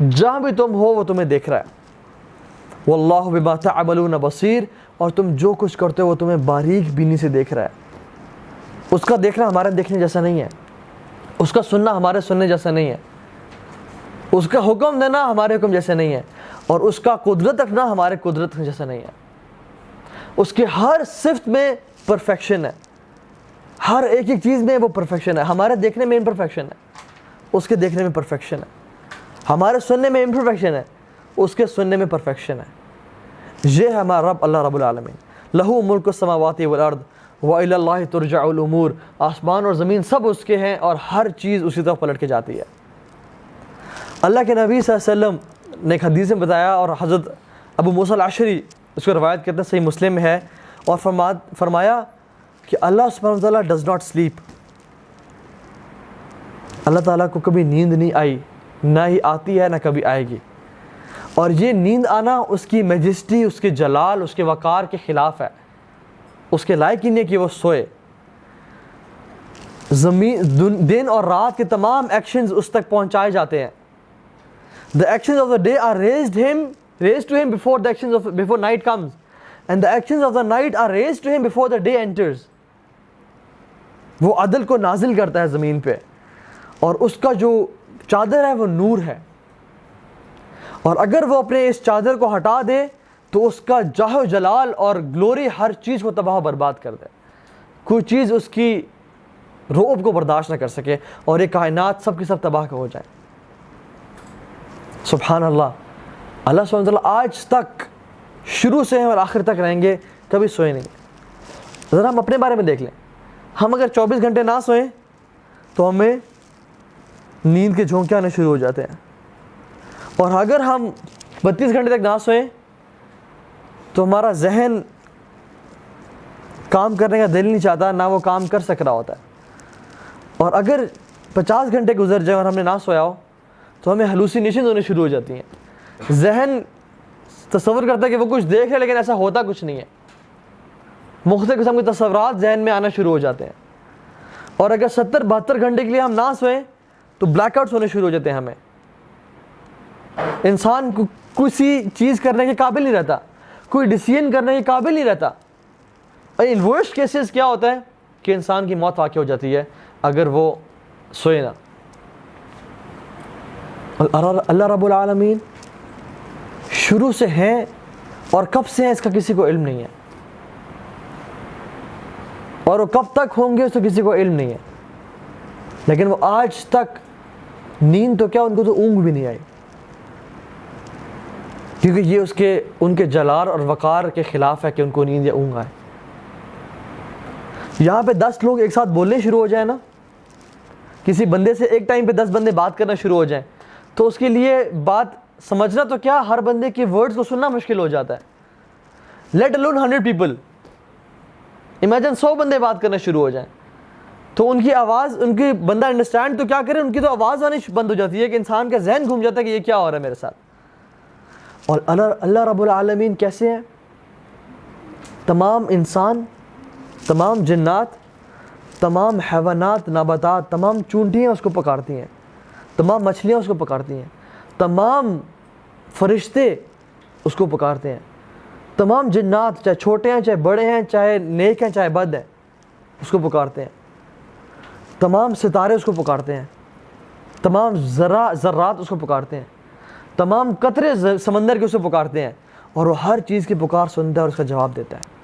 جہاں بھی تم ہو وہ تمہیں دیکھ رہا ہے. وَاللَّهُ بِمَا تَعْمَلُونَ بَصِيرٌ, اور تم جو کچھ کرتے ہو وہ تمہیں باریک بینی سے دیکھ رہا ہے. اس کا دیکھنا ہمارے دیکھنے جیسا نہیں ہے, اس کا سننا ہمارے سننے جیسا نہیں ہے, اس کا حکم دینا ہمارے حکم جیسے نہیں ہے, اور اس کا قدرت رکھنا ہمارے قدرت جیسا نہیں ہے. اس کے ہر صفت میں پرفیکشن ہے, ہر ایک چیز میں وہ پرفیکشن ہے. ہمارے دیکھنے میں امپرفیکشن ہے, اس کے دیکھنے میں پرفیکشن ہے. ہمارے سننے میں امپرفیکشن ہے, اس کے سننے میں پرفیکشن ہے. یہ ہے ہمارا رب اللہ رب العالمین. لہو ملک السماوات والارض وإلی اللہ ترجع الامور, آسمان اور زمین سب اس کے ہیں اور ہر چیز اسی طرف پلٹ کے جاتی ہے. اللہ کے نبی صلی اللہ علیہ وسلم نے ایک حدیث میں بتایا, اور حضرت ابو موسیٰ الاشعری اس کو روایت کرتے ہیں, صحیح مسلم میں ہے, اور فرمایا کہ اللہ سبحانہ وتعالیٰ ڈز ناٹ سلیپ, اللہ تعالیٰ کو کبھی نیند نہیں آئی, نہ ہی آتی ہے, نہ کبھی آئے گی. اور یہ نیند آنا اس کی میجسٹی, اس کے جلال, اس کے وقار کے خلاف ہے. اس کے لائق ہی نہیں کہ وہ سوئے. دن اور رات کے تمام ایکشنز اس تک پہنچائے جاتے ہیں. The actions of the day are raised to him before the actions before night comes, and the actions of the night are raised to him before the day enters. وہ عدل کو نازل کرتا ہے زمین پہ, اور اس کا جو چادر ہے وہ نور ہے. اور اگر وہ اپنے اس چادر کو ہٹا دے تو اس کا جاہ و جلال اور گلوری ہر چیز کو تباہ و برباد کر دے. کوئی چیز اس کی رعب کو برداشت نہ کر سکے, اور یہ کائنات سب کی سب تباہ ہو جائے. سبحان اللہ. اللہ سبحانہ وتعالیٰ آج تک شروع سے اور آخر تک رہیں گے, کبھی سوئے نہیں. ذرا ہم اپنے بارے میں دیکھ لیں, ہم اگر 24 گھنٹے نہ سوئیں تو ہمیں نیند کے جھونکے آنے شروع ہو جاتے ہیں, اور اگر ہم 32 گھنٹے تک نہ سوئیں تو ہمارا ذہن کام کرنے کا دل نہیں چاہتا, نہ وہ کام کر سک رہا ہوتا ہے. اور اگر 50 گھنٹے گزر جائیں اور ہم نے نہ سویا ہو تو ہمیں ہلوسینیشنز ہونے شروع ہو جاتی ہیں. ذہن تصور کرتا ہے کہ وہ کچھ دیکھ ہے, لیکن ایسا ہوتا کچھ نہیں ہے. مختلف قسم کے تصورات ذہن میں آنا شروع ہو جاتے ہیں. اور اگر 70-72 گھنٹے کے لیے ہم نہ سوئیں تو بلیک آؤٹس ہونے شروع ہو جاتے ہیں. ہمیں انسان کسی چیز کرنے کے قابل نہیں رہتا, کوئی ڈیسیژن کرنے کے قابل نہیں رہتا. ان ورسٹ کیسز کیا ہوتا ہے کہ انسان کی موت واقع ہو جاتی ہے اگر وہ سوئے نہ. اللہ رب العالمین شروع سے ہیں, اور کب سے ہیں اس کا کسی کو علم نہیں ہے, اور وہ کب تک ہوں گے اس کا کسی کو علم نہیں ہے. لیکن وہ آج تک نیند تو کیا, ان کو تو اونگ بھی نہیں آئی, کیونکہ یہ ان کے جلال اور وقار کے خلاف ہے کہ ان کو نیند یا اونگ آئے. یہاں پہ 10 لوگ ایک ساتھ بولنے شروع ہو جائیں نا, کسی بندے سے ایک ٹائم پہ 10 بندے بات کرنا شروع ہو جائیں, تو اس کے لیے بات سمجھنا تو کیا, ہر بندے کی ورڈز کو سننا مشکل ہو جاتا ہے. لیٹ الون 100 پیپل, امیجن 100 بندے بات کرنا شروع ہو جائیں تو ان کی آواز، ان کی بندہ انڈرسٹینڈ تو کیا کرے، ان کی تو آواز آنی بند ہو جاتی ہے کہ انسان کا ذہن گھوم جاتا ہے کہ یہ کیا ہو رہا ہے میرے ساتھ. اور اللہ رب العالمین کیسے ہیں؟ تمام انسان، تمام جنات، تمام حیوانات، نباتات، تمام چونٹیاں اس کو پکارتی ہیں، تمام مچھلیاں اس کو پکارتی ہیں، تمام فرشتے اس کو پکارتے ہیں، تمام جنات چاہے چھوٹے ہیں چاہے بڑے ہیں، چاہے نیک ہیں چاہے بد ہیں، اس کو پکارتے ہیں، تمام ستارے اس کو پکارتے ہیں، تمام ذرات اس کو پکارتے ہیں، تمام قطرے سمندر کے اس کو پکارتے ہیں، اور وہ ہر چیز کی پکار سنتا ہے اور اس کا جواب دیتا ہے.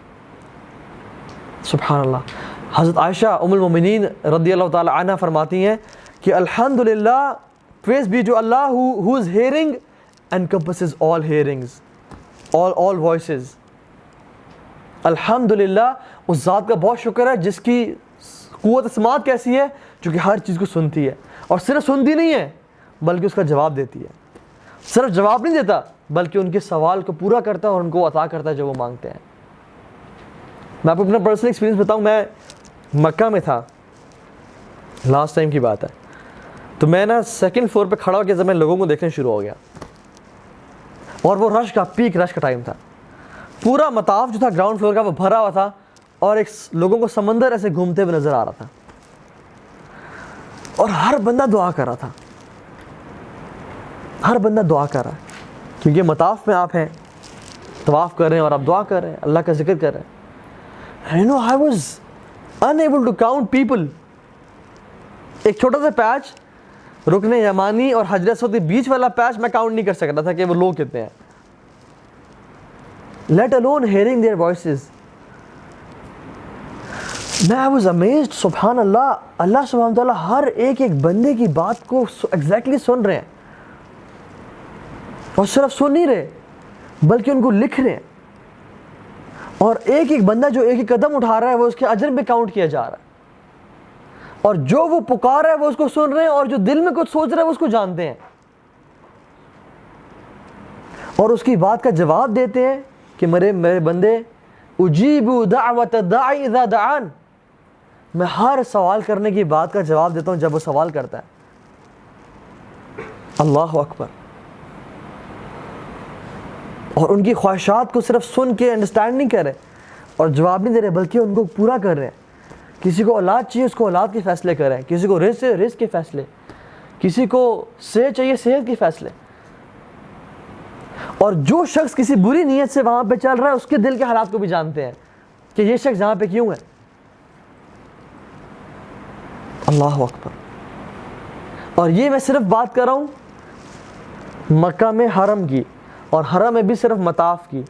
سبحان اللہ. حضرت عائشہ ام المومنین رضی اللہ تعالی عنہ فرماتی ہیں کہ الحمدللہ praise be to Allah whose hearing encompasses all hearings, all voices. الحمدللہ اس ذات کا بہت شکر ہے جس کی قوت سماعت کیسی ہے، جو کہ ہر چیز کو سنتی ہے، اور صرف سنتی نہیں ہے بلکہ اس کا جواب دیتی ہے. صرف جواب نہیں دیتا بلکہ ان کے سوال کو پورا کرتا ہے اور ان کو عطا کرتا ہے جو وہ مانگتے ہیں. میں آپ کو اپنا پرسنل ایکسپیرینس بتاؤں. میں مکہ میں تھا، لاسٹ ٹائم کی بات ہے، تو میں نا سیکنڈ فلور پہ کھڑا ہو کے میں لوگوں کو دیکھنے شروع ہو گیا، اور وہ رش کا پیک رش کا ٹائم تھا. پورا مطاف جو تھا گراؤنڈ فلور کا وہ بھرا ہوا تھا، اور ایک لوگوں کو سمندر ایسے گھومتے ہوئے نظر آ رہا تھا، اور ہر بندہ دعا کر رہا تھا، ہر بندہ دعا کر رہا ہے، کیونکہ مطاف میں آپ ہیں، طواف کر رہے ہیں اور آپ دعا کر رہے ہیں، اللہ کا ذکر کر رہے ہیں. You know, I was unable to count people. ایک چھوٹا سا پیچ، رکن یمانی اور حجر اسود کے بیچ والا پیچ میں کاؤنٹ نہیں کر سکتا تھا کہ وہ لوگ کتنے ہیں. Let alone hearing their voices. I was amazed. سبحان اللہ، اللہ سبحانہ تعالیٰ ہر ایک بندے کی بات کو ایگزیکٹلی سن رہے ہیں، اور صرف سن نہیں رہے بلکہ ان کو لکھ رہے ہیں. اور ایک بندہ جو ایک قدم اٹھا رہا ہے وہ اس کے اجر میں کاؤنٹ کیا جا رہا ہے، اور جو وہ پکار ہے وہ اس کو سن رہے ہیں، اور جو دل میں کچھ سوچ رہا ہے وہ اس کو جانتے ہیں، اور اس کی بات کا جواب دیتے ہیں کہ میرے بندے اجیب دعوت الداعی اذا دعان، میں ہر سوال کرنے کی بات کا جواب دیتا ہوں جب وہ سوال کرتا ہے. اللہ اکبر. اور ان کی خواہشات کو صرف سن کے انڈرسٹینڈ نہیں کر رہے اور جواب نہیں دے رہے بلکہ ان کو پورا کر رہے ہیں. کسی کو اولاد چاہیے اس کو اولاد کے فیصلے کر رہے ہیں، کسی کو رزق کے فیصلے، کسی کو صحت چاہیے صحت کے فیصلے. اور جو شخص کسی بری نیت سے وہاں پہ چل رہا ہے اس کے دل کے حالات کو بھی جانتے ہیں کہ یہ شخص یہاں پہ کیوں ہے. اللہ اکبر. اور یہ میں صرف بات کر رہا ہوں مکہ میں حرم کی، اور حرم میں بھی صرف مطاف کی،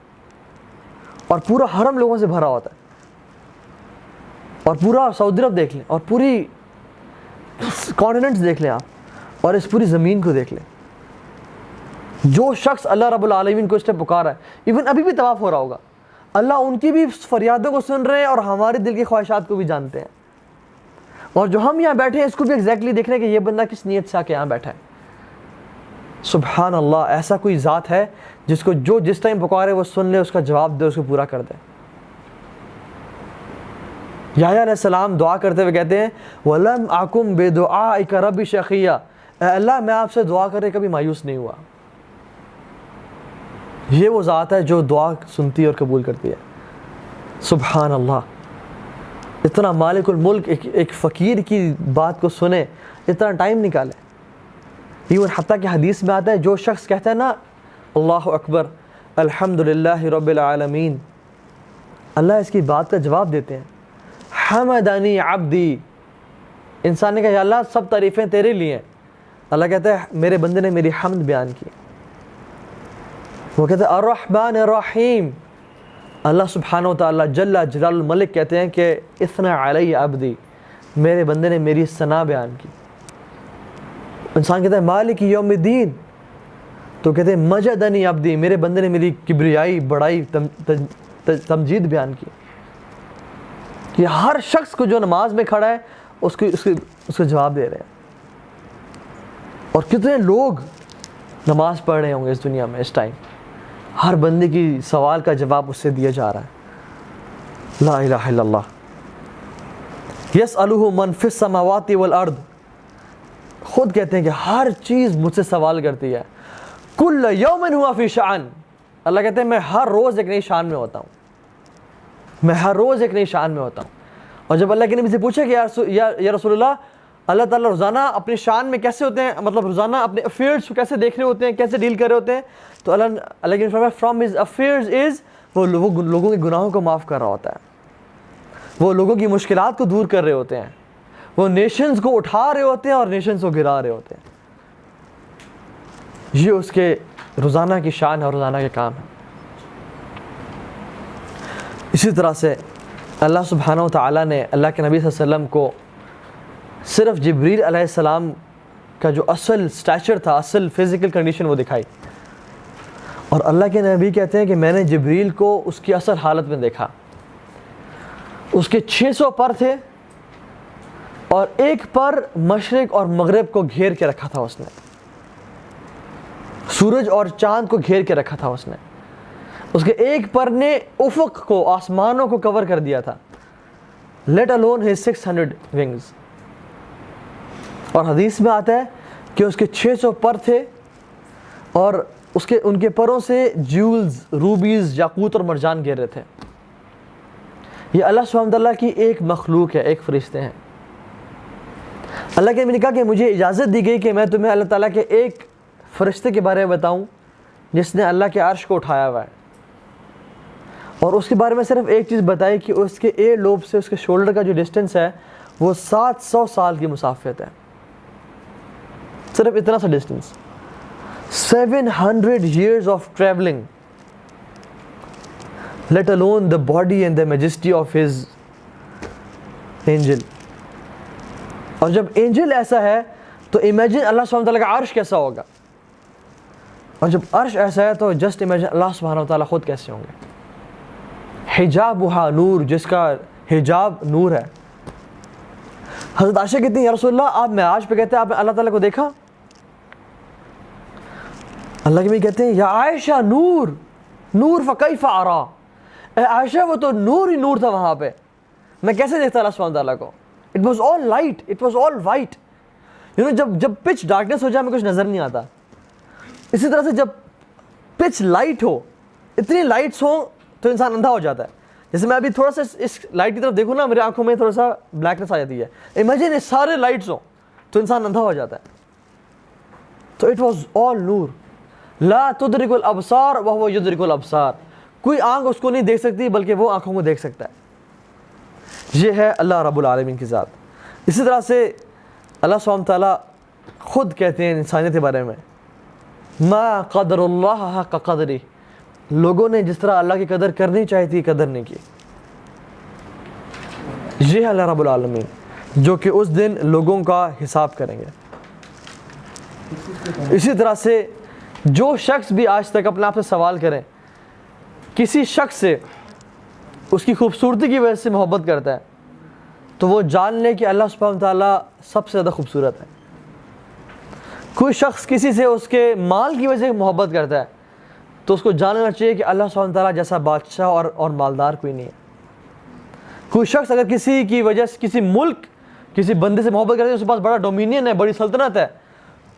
اور پورا حرم لوگوں سے بھرا ہوتا ہے، اور پورا سعودی عرب دیکھ لیں، اور پوری کانٹیننٹس دیکھ لیں آپ، اور اس پوری زمین کو دیکھ لیں. جو شخص اللہ رب العالمین کو اس نے پکارا ہے، ایون ابھی بھی طواف ہو رہا ہوگا، اللہ ان کی بھی فریادوں کو سن رہے ہیں اور ہمارے دل کی خواہشات کو بھی جانتے ہیں. اور جو ہم یہاں بیٹھے ہیں اس کو بھی ایگزیکٹلی دیکھ رہے ہیں کہ یہ بندہ کس نیت سے آ کے یہاں بیٹھا ہے. سبحان اللہ. ایسا کوئی ذات ہے جس کو جو جس ٹائم پکارے وہ سن لے، اس کا جواب دے، اس کو پورا کر دے. یحییٰ علیہ السلام دعا کرتے ہوئے کہتے ہیں وَلَمْ أَكُمْ بِدُعَائِكَ رَبِّ شَقِيًّا، اے اللہ میں آپ سے دعا کرے کبھی مایوس نہیں ہوا. یہ وہ ذات ہے جو دعا سنتی اور قبول کرتی ہے. سبحان اللہ. اتنا مالک الملک ایک فقیر کی بات کو سنے، اتنا ٹائم نکالے. ایون حتیٰ کہ حدیث میں آتا ہے جو شخص کہتا ہے نا اللہ اکبر الحمدللہ رب العالمین، اللہ اس کی بات کا جواب دیتے ہیں. حمدنی عبدی، انسان نے کہا یا اللہ سب تعریفیں تیرے لیے ہیں. اللہ کہتا ہے میرے بندے نے میری حمد بیان کی. وہ کہتے ہیں الرحمن الرحیم، اللہ سبحانہ و تعالیٰ جل جلال الملک کہتے ہیں کہ اثنا علی عبدی، میرے بندے نے میری ثنا بیان کی. انسان کہتا ہے مالک یوم الدین، تو کہتے ہیں مجدنی عبدی، میرے بندے نے میری کبریائی بڑائی تمجید بیان کی. کہ ہر شخص کو جو نماز میں کھڑا ہے اس کو جواب دے رہے ہیں. اور کتنے لوگ نماز پڑھ رہے ہوں گے اس دنیا میں اس ٹائم، ہر بندے کی سوال کا جواب اس سے دیا جا رہا ہے. لا الہ الا اللہ. یسألہ من فی السماوات والارض، خود کہتے ہیں کہ ہر چیز مجھ سے سوال کرتی ہے. کل یوم ہوا فی شأن، اللہ کہتے ہیں میں ہر روز ایک نئی شان میں ہوتا ہوں، میں ہر روز ایک نئی شان میں ہوتا ہوں. اور جب اللہ کے نبی سے پوچھا کہ یا رسول اللہ تعالیٰ روزانہ اپنی شان میں کیسے ہوتے ہیں، مطلب روزانہ اپنے افیئرس کو کیسے دیکھ رہے ہوتے ہیں، کیسے ڈیل کر رہے ہوتے ہیں، تو اللہ کے نبی فرمایا فرام ہز افیئرز از، وہ لوگوں کے گناہوں کو معاف کر رہا ہوتا ہے، وہ لوگوں کی مشکلات کو دور کر رہے ہوتے ہیں، وہ نیشنز کو اٹھا رہے ہوتے ہیں اور نیشنز کو گرا رہے ہوتے ہیں. یہ اس کے روزانہ کی شان ہے اور روزانہ کے کام ہے. اسی طرح سے اللہ سبحانہ و تعالیٰ نے اللہ کے نبی صلی اللہ علیہ وسلم کو صرف جبریل علیہ السلام کا جو اصل سٹیچر تھا، اصل فزیکل کنڈیشن وہ دکھائی. اور اللہ کے نبی کہتے ہیں کہ میں نے جبریل کو اس کی اصل حالت میں دیکھا. اس کے 600 پر تھے اور ایک پر مشرق اور مغرب کو گھیر کے رکھا تھا اس نے، سورج اور چاند کو گھیر کے رکھا تھا اس نے. اس کے ایک پر نے افق کو، آسمانوں کو کور کر دیا تھا. Let alone his 600 wings. اور حدیث میں آتا ہے کہ اس کے 600 پر تھے اور ان کے پروں سے جیولز، روبیز، یاقوت اور مرجان گر رہے تھے. یہ اللہ سبحانہ وتعالیٰ کی ایک مخلوق ہے، ایک فرشتے ہیں. اللہ کے نبی نے کہا کہ مجھے اجازت دی گئی کہ میں تمہیں اللہ تعالیٰ کے ایک فرشتے کے بارے میں بتاؤں جس نے اللہ کے عرش کو اٹھایا ہوا ہے. اور اس کے بارے میں صرف ایک چیز بتائی کہ اس کے ایئر لوب سے اس کے شولڈر کا جو ڈسٹنس ہے وہ 700 سال کی مسافت ہے. صرف اتنا سا distance. 700 years of traveling, let alone the body and the majesty of his angel. اور جب اینجل ایسا ہے تو امیجن اللہ سبحانہ وتعالیٰ کا عرش کیسا ہوگا. اور جب عرش ایسا ہے تو جسٹ امیجن اللہ سبحانہ وتعالیٰ خود کیسے ہوں گے. حجابها نور، جس کا حجاب نور ہے. حضرت عائشہ کہتی ہیں یا رسول اللہ آپ معراج پہ کہتے ہیں آپ نے اللہ تعالیٰ کو دیکھا؟ اللہ کے بھی کہتے ہیں یا عائشہ نور نور فکیف ارا، اے عائشہ وہ تو نور ہی نور تھا وہاں پہ، میں کیسے دیکھتا اللہ سبحانہ تعالیٰ کو. It was all light, it was all white. جب پچ ڈارکنیس ہو جائے ہمیں کچھ نظر نہیں آتا. اسی طرح سے جب پچ لائٹ ہو، اتنی لائٹس ہوں تو انسان اندھا ہو جاتا ہے. جیسے میں ابھی تھوڑا سا اس لائٹ کی طرف دیکھوں نا، میری آنکھوں میں تھوڑا سا بلیکنس آ جاتی ہے. امیجن سارے لائٹس ہوں تو انسان اندھا ہو جاتا ہے. تو اٹ واز آل نور. لا تدرک الابصار وهو یدرک الابصار، کوئی آنکھ اس کو نہیں دیکھ سکتی بلکہ وہ آنکھوں کو دیکھ سکتا ہے. یہ ہے اللہ رب العالمین کی ذات. اسی طرح سے اللہ سبحانہ تعالیٰ خود کہتے ہیں انسانیت کے بارے میں ما قدر اللہ حق قدری، لوگوں نے جس طرح اللہ کی قدر کرنی چاہیے تھی قدر نہیں کی. یہ ہے اللہ رب العالمین جو کہ اس دن لوگوں کا حساب کریں گے. اسی طرح سے جو شخص بھی آج تک اپنے آپ سے سوال کریں، کسی شخص سے اس کی خوبصورتی کی وجہ سے محبت کرتا ہے تو وہ جان لے کہ اللہ سبحانہ تعالیٰ سب سے زیادہ خوبصورت ہے. کوئی شخص کسی سے اس کے مال کی وجہ سے محبت کرتا ہے تو اس کو جاننا چاہیے کہ اللہ سبحانہ تعالیٰ جیسا بادشاہ اور مالدار کوئی نہیں ہے. کوئی شخص اگر کسی کی وجہ سے کسی ملک کسی بندے سے محبت کرتا ہے، اس کے پاس بڑا ڈومینین ہے، بڑی سلطنت ہے،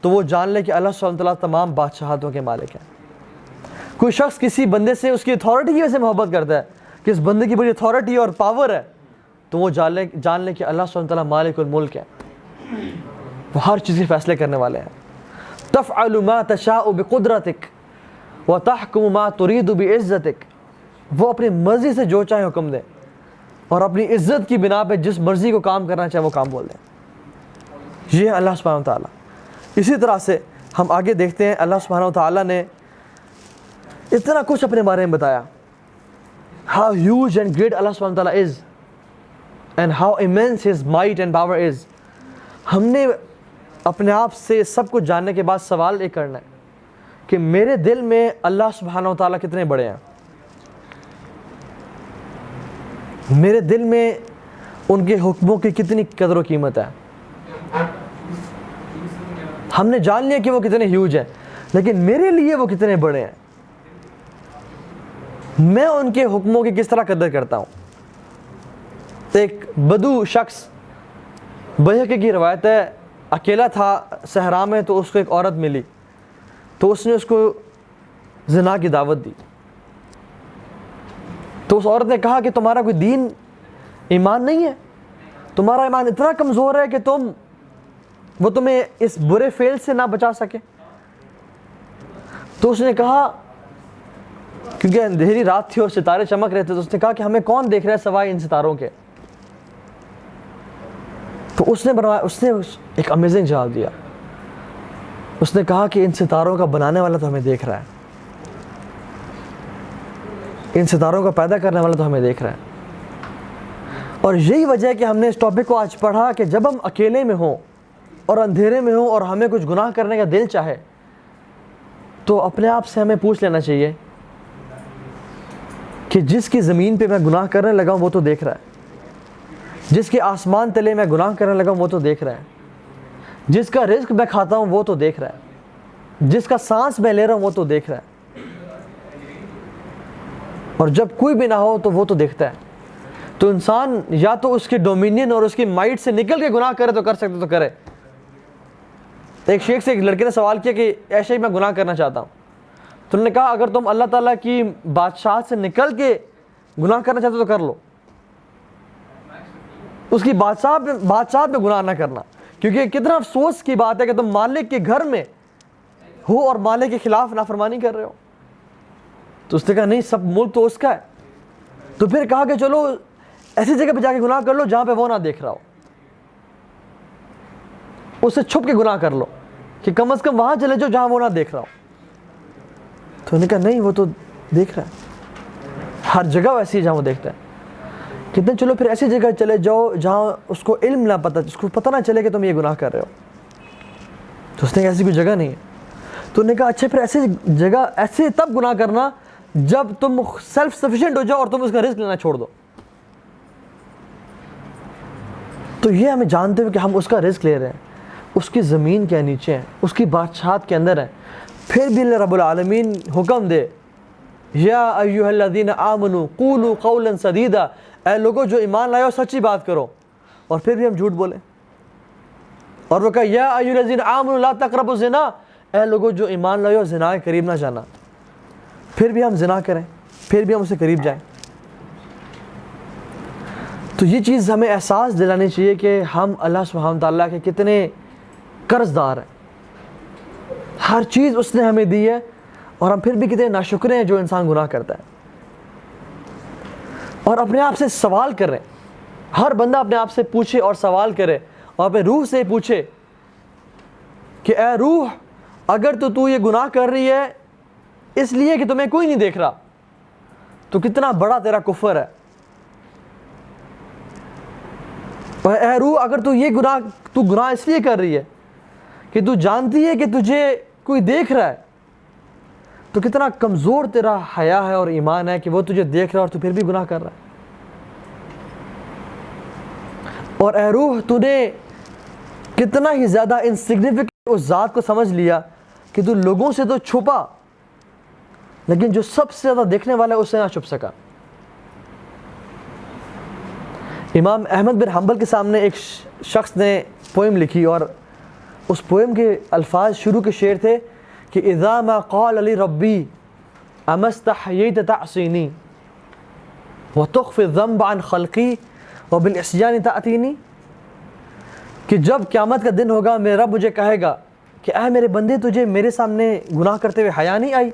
تو وہ جان لے کہ اللہ سبحانہ تعالیٰ تمام بادشاہتوں کے مالک ہیں. کوئی شخص کسی بندے سے اس کی اتھارٹی کی وجہ سے محبت کرتا ہے کہ اس بندے کی بڑی اتھارٹی اور پاور ہے، تو وہ جان لے کہ اللہ سبحانہ تعالیٰ مالک الملک ہے، وہ ہر چیز کے فیصلے کرنے والے ہیں. تفعل ما تشاء بقدرتک وتحکم ما ترید بعزتک، وہ اپنی مرضی سے جو چاہے حکم دے اور اپنی عزت کی بنا پہ جس مرضی کو کام کرنا چاہے وہ کام بول دیں. یہ ہے اللہ سبحانہ تعالیٰ. اسی طرح سے ہم آگے دیکھتے ہیں اللہ سبحانہ تعالیٰ نے اتنا کچھ اپنے بارے میں بتایا. how huge and great Allah subhanahu wa ta'ala is and how immense his might and power is. ہم نے اپنے آپ سے سب کچھ جاننے کے بعد سوال یہ کرنا ہے کہ میرے دل میں اللہ سبحانہ و تعالیٰ کتنے بڑے ہیں، میرے دل میں ان کے حکموں کی کتنی قدر و قیمت ہے. ہم نے جان لیا کہ وہ کتنے ہیوج ہیں، لیکن میرے لیے وہ کتنے بڑے ہیں، میں ان کے حکموں کی کس طرح قدر کرتا ہوں. ایک بدو شخص بیہقی کی روایت ہے، اکیلا تھا صحرا میں تو اس کو ایک عورت ملی، تو اس نے اس کو زنا کی دعوت دی. تو اس عورت نے کہا کہ تمہارا کوئی دین ایمان نہیں ہے، تمہارا ایمان اتنا کمزور ہے کہ وہ تمہیں اس برے فعل سے نہ بچا سکے. تو اس نے کہا، کیونکہ اندھیری رات تھی اور ستارے چمک رہے تھے، تو اس نے کہا کہ ہمیں کون دیکھ رہا ہے سوائے ان ستاروں کے. تو اس نے ایک امیزنگ جواب دیا. اس نے کہا کہ ان ستاروں کا بنانے والا تو ہمیں دیکھ رہا ہے، ان ستاروں کا پیدا کرنے والا تو ہمیں دیکھ رہا ہے. اور یہی وجہ ہے کہ ہم نے اس ٹاپک کو آج پڑھا کہ جب ہم اکیلے میں ہوں اور اندھیرے میں ہوں اور ہمیں کچھ گناہ کرنے کا دل چاہے، تو اپنے آپ سے ہمیں پوچھ لینا چاہیے کہ جس کی زمین پہ میں گناہ کرنے لگا ہوں وہ تو دیکھ رہا ہے، جس کے آسمان تلے میں گناہ کرنے لگا ہوں وہ تو دیکھ رہا ہے، جس کا رزق میں کھاتا ہوں وہ تو دیکھ رہا ہے، جس کا سانس میں لے رہا ہوں وہ تو دیکھ رہا ہے. اور جب کوئی بھی نہ ہو تو وہ تو دیکھتا ہے. تو انسان یا تو اس کے ڈومینین اور اس کی مائٹ سے نکل کے گناہ کرے تو کر سکتے تو کرے. ایک شیخ سے ایک لڑکے نے سوال کیا کہ ایسے ہی میں گناہ کرنا چاہتا ہوں. تو انہوں نے کہا اگر تم اللہ تعالیٰ کی بادشاہت سے نکل کے گناہ کرنا چاہتے تو کر لو، اس کی بادشاہت میں گناہ نہ کرنا، کیونکہ کتنا افسوس کی بات ہے کہ تم مالک کے گھر میں ہو اور مالک کے خلاف نافرمانی کر رہے ہو. تو اس نے کہا نہیں، سب ملک تو اس کا ہے. تو پھر کہا کہ چلو ایسی جگہ پہ جا کے گناہ کر لو جہاں پہ وہ نہ دیکھ رہا ہو، اس سے چھپ کے گناہ کر لو کہ کم از کم وہاں چلے جاؤ جہاں وہ نہ دیکھ رہا ہو. تو انہوں نے کہا نہیں، وہ تو دیکھ رہا ہے، ہر جگہ ویسی ہے جہاں وہ دیکھتا ہے. کتنے چلو پھر ایسی جگہ چلے جاؤ جہاں اس کو علم نہ پتہ، اس کو پتہ نہ چلے کہ تم یہ گناہ کر رہے ہو. تو اس نے کہا ایسی کوئی جگہ نہیں ہے. تو انہوں نے کہا اچھا پھر ایسی جگہ، ایسے تب گناہ کرنا جب تم سیلف سفیشینٹ ہو جاؤ اور تم اس کا رزق لینا چھوڑ دو. تو یہ ہمیں جانتے ہوئے کہ ہم اس کا رزق لے رہے ہیں، اس کی زمین کے نیچے ہیں، اس کی بادشاہت کے اندر ہیں، پھر بھی اللہ رب العالمین حکم دے یا ایھا الذین آمنوا قولوا قولا سدیدا، اے لوگوں جو ایمان لائے ہو سچی بات کرو، اور پھر بھی ہم جھوٹ بولیں. اور وہ کہا یا ایھا الذین آمنوا لا تقربوا الزنا، اے لوگوں جو ایمان لائے ہو زنا کے قریب نہ جانا، پھر بھی ہم زنا کریں، پھر بھی ہم اسے قریب جائیں. تو یہ چیز ہمیں احساس دلانی چاہیے کہ ہم اللہ سبحانہ تعالیٰ کے کتنے قرض دار ہیں. ہر چیز اس نے ہمیں دی ہے اور ہم پھر بھی کتنے ناشکرے ہیں جو انسان گناہ کرتا ہے. اور اپنے آپ سے سوال کریں، ہر بندہ اپنے آپ سے پوچھے اور سوال کرے اور اپنے روح سے پوچھے کہ اے روح، اگر تو یہ گناہ کر رہی ہے اس لیے کہ تمہیں کوئی نہیں دیکھ رہا تو کتنا بڑا تیرا کفر ہے. اور اے روح، اگر تو گناہ اس لیے کر رہی ہے کہ تو جانتی ہے کہ تجھے کوئی دیکھ رہا ہے تو کتنا کمزور تیرا حیا ہے اور ایمان ہے کہ وہ تجھے دیکھ رہا ہے اور تو پھر بھی گناہ کر رہا ہے. اور اے روح، تو نے کتنا ہی زیادہ انسگنیفیکنٹ اس ذات کو سمجھ لیا کہ تو لوگوں سے تو چھپا لیکن جو سب سے زیادہ دیکھنے والا ہے اس سے نہ چھپ سکا. امام احمد بن حنبل کے سامنے ایک شخص نے پوئم لکھی اور اس پوئم کے الفاظ شروع کے شعر تھے کہ اذا ما قال لی ربی اما استحییت تعصینی وتخفی الذنب عن خلقی وبالعصیان تأتینی، کہ جب قیامت کا دن ہوگا میرا رب مجھے کہے گا کہ اے میرے بندے، تجھے میرے سامنے گناہ کرتے ہوئے حیا نہیں آئی؟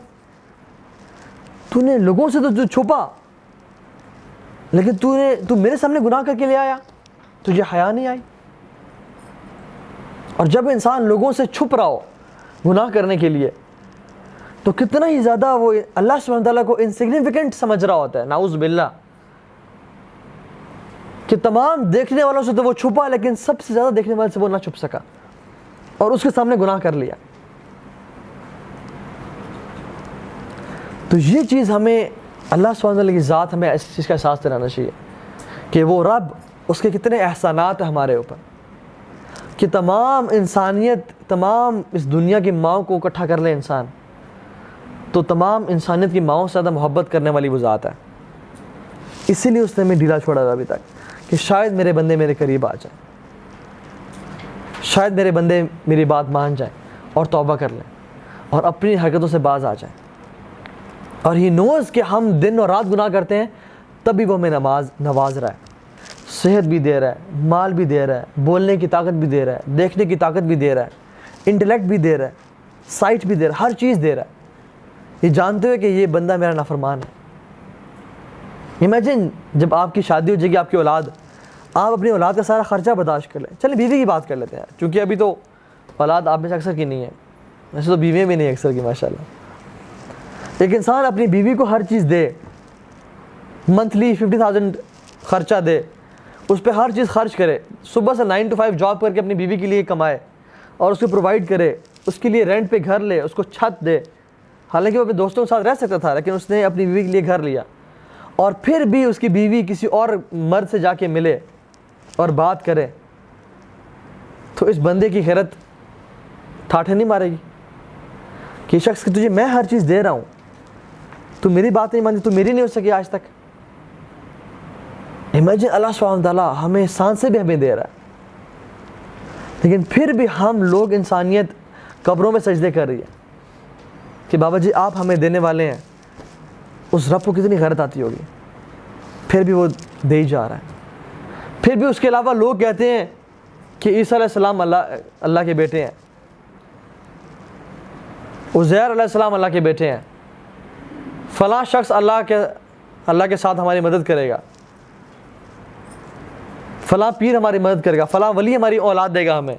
تو نے لوگوں سے تو چھپا لیکن تو میرے سامنے گناہ کر کے لے آیا، تجھے حیا نہیں آئی. اور جب انسان لوگوں سے چھپ رہا ہو گناہ کرنے کے لیے تو کتنا ہی زیادہ وہ اللہ سبحانہ تعالیٰ کو انسگنیفیکنٹ سمجھ رہا ہوتا ہے. نعوذ باللہ، کہ تمام دیکھنے والوں سے تو وہ چھپا لیکن سب سے زیادہ دیکھنے والے سے وہ نہ چھپ سکا اور اس کے سامنے گناہ کر لیا. تو یہ چیز ہمیں اللہ سبحانہ تعالیٰ کی ذات، ہمیں اس چیز کا احساس دلانا چاہیے کہ وہ رب، اس کے کتنے احسانات ہیں ہمارے اوپر، کہ تمام انسانیت، تمام اس دنیا کی ماؤں کو اکٹھا کر لے انسان تو تمام انسانیت کی ماؤں سے زیادہ محبت کرنے والی وہ ذات ہے. اسی لیے اس نے ہمیں ڈھیلا چھوڑا تھا ابھی تک کہ شاید میرے بندے میرے قریب آ جائیں. شاید میرے بندے میری بات مان جائیں اور توبہ کر لیں اور اپنی حرکتوں سے باز آ جائیں. اور ہی نوز کہ ہم دن اور رات گناہ کرتے ہیں, تب بھی وہ ہمیں نواز رہا ہے, صحت بھی دے رہا ہے, مال بھی دے رہا ہے, بولنے کی طاقت بھی دے رہا ہے, دیکھنے کی طاقت بھی دے رہا ہے, انٹلیکٹ بھی دے رہا ہے, سائٹ بھی دے رہا ہے, ہر چیز دے رہا ہے, یہ جانتے ہوئے کہ یہ بندہ میرا نافرمان ہے. امیجن جب آپ کی شادی ہو جائے گی, آپ کی اولاد, آپ اپنی اولاد کا سارا خرچہ برداشت کر لیں. چلیں بیوی کی بات کر لیتے ہیں, چونکہ ابھی تو اولاد آپ میں سے اکثر کی نہیں ہے, ویسے تو بیویاں بھی نہیں اکثر کی ماشاء اللہ. ایک انسان اپنی بیوی کو ہر چیز دے, منتھلی 50,000 خرچہ دے, اس پہ ہر چیز خرچ کرے, صبح سے 9 to 5 جاب کر کے اپنی بیوی کے لیے کمائے اور اس کو پرووائڈ کرے, اس کے لیے رینٹ پہ گھر لے, اس کو چھت دے. حالانکہ وہ اپنے دوستوں کے ساتھ رہ سکتا تھا, لیکن اس نے اپنی بیوی کے لیے گھر لیا. اور پھر بھی اس کی بیوی کسی اور مرد سے جا کے ملے اور بات کرے, تو اس بندے کی غیرت ٹھاٹھے نہیں مارے گی کہ شخص کہ تجھے میں ہر چیز دے رہا ہوں, تو میری بات نہیں مانی, تو میری نہیں ہو سکی آج تک. امیجن اللہ سبحانہ وتعالیٰ ہمیں احسان سے بھی ہمیں دے رہا ہے, لیکن پھر بھی ہم لوگ, انسانیت قبروں میں سجدے کر رہی ہے کہ بابا جی آپ ہمیں دینے والے ہیں. اس رب کو کتنی غیرت آتی ہوگی, پھر بھی وہ دے ہی جا رہا ہے. پھر بھی اس کے علاوہ لوگ کہتے ہیں کہ عیسیٰ علیہ السلام اللہ کے بیٹے ہیں, عزیر علیہ السلام اللہ کے بیٹے ہیں, فلاں شخص اللہ کے ساتھ ہماری مدد کرے گا, فلاں پیر ہماری مدد کرے گا, فلاں ولی ہماری اولاد دے گا ہمیں.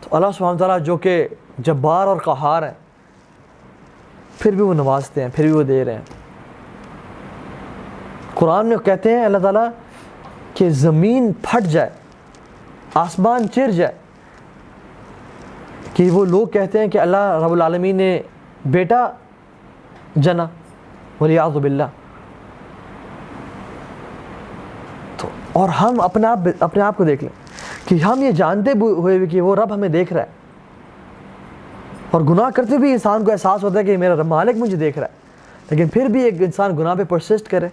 تو اللہ سبحانہ تعالیٰ جو کہ جبار اور قہار ہیں, پھر بھی وہ نوازتے ہیں, پھر بھی وہ دے رہے ہیں. قرآن میں کہتے ہیں اللہ تعالیٰ کہ زمین پھٹ جائے, آسمان چر جائے, کہ وہ لوگ کہتے ہیں کہ اللہ رب العالمین نے بیٹا جنا, ولیعوذ باللہ. تو اور ہم اپنے آپ کو دیکھ لیں کہ ہم یہ جانتے ہوئے کہ وہ رب ہمیں دیکھ رہا ہے, اور گناہ کرتے بھی انسان کو احساس ہوتا ہے کہ میرا رب مالک مجھے دیکھ رہا ہے, لیکن پھر بھی ایک انسان گناہ پہ پرسسٹ کرے.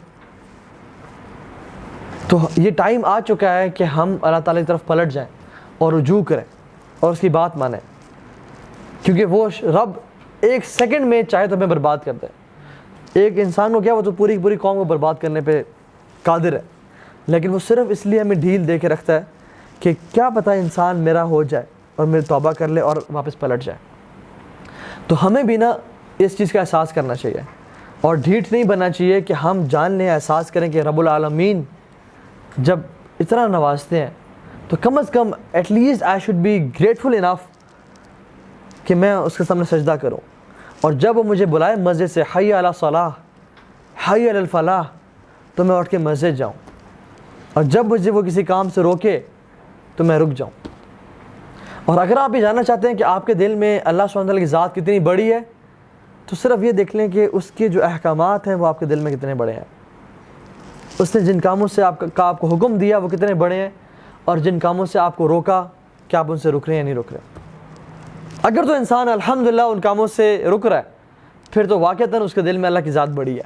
تو یہ ٹائم آ چکا ہے کہ ہم اللہ تعالیٰ کی طرف پلٹ جائیں اور رجوع کریں اور اس کی بات مانیں, کیونکہ وہ رب ایک سیکنڈ میں چاہے تو ہمیں برباد کر دے. ایک انسان کو کیا, وہ تو پوری قوم کو برباد کرنے پہ قادر ہے, لیکن وہ صرف اس لیے ہمیں ڈھیل دے کے رکھتا ہے کہ کیا پتہ انسان میرا ہو جائے اور میری توبہ کر لے اور واپس پلٹ جائے. تو ہمیں بھی نا اس چیز کا احساس کرنا چاہیے اور ڈھیٹ نہیں بننا چاہیے کہ ہم جان لیں, احساس کریں کہ رب العالمین جب اتنا نوازتے ہیں تو کم از کم at least I should be grateful enough کہ میں اس کے سامنے سجدہ کروں. اور جب وہ مجھے بلائے مسجد سے, حی علی الصلاح, حی علی الفلاح, تو میں اٹھ کے مسجد جاؤں, اور جب مجھے وہ کسی کام سے روکے تو میں رک جاؤں. اور اگر آپ یہ جاننا چاہتے ہیں کہ آپ کے دل میں اللہ سبحانہ وتعالیٰ کی ذات کتنی بڑی ہے, تو صرف یہ دیکھ لیں کہ اس کے جو احکامات ہیں وہ آپ کے دل میں کتنے بڑے ہیں. اس نے جن کاموں سے آپ کو حکم دیا وہ کتنے بڑے ہیں, اور جن کاموں سے آپ کو روکا کیا آپ ان سے رک رہے ہیں یا نہیں رک رہے. اگر تو انسان الحمدللہ ان کاموں سے رک رہا ہے, پھر تو واقعتاً اس کے دل میں اللہ کی ذات بڑی ہے.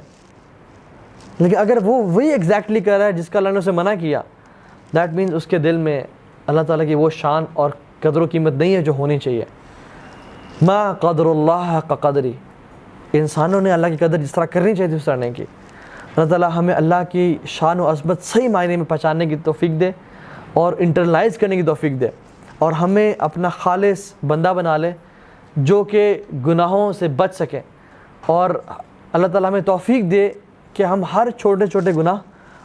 لیکن اگر وہ وہی ایگزیکٹلی کر رہا ہے جس کا اللہ نے اسے منع کیا, دیٹ مینز اس کے دل میں اللہ تعالیٰ کی وہ شان اور قدر و قیمت نہیں ہے جو ہونی چاہیے. ما قدر اللہ کا قدری, انسانوں نے اللہ کی قدر جس طرح کرنی چاہیے اس طرح نہیں کی. اللہ تعالیٰ ہمیں اللہ کی شان و عظمت صحیح معنی میں پہچاننے کی توفیق دے اور انٹرنلائز کرنے کی توفیق دے, اور ہمیں اپنا خالص بندہ بنا لے جو کہ گناہوں سے بچ سکے, اور اللہ تعالیٰ ہمیں توفیق دے کہ ہم ہر چھوٹے چھوٹے گناہ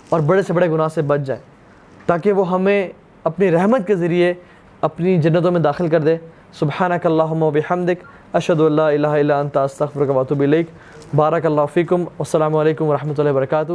اور بڑے سے بڑے گناہ سے بچ جائیں, تاکہ وہ ہمیں اپنی رحمت کے ذریعے اپنی جنتوں میں داخل کر دے. سبحانک اللہم و بحمدک, اشہد ان لا الہ الا انت, استغفرک و اتوب الیک. بارک اللہ فیکم, والسلام علیکم ورحمۃ اللہ وبرکاتہ.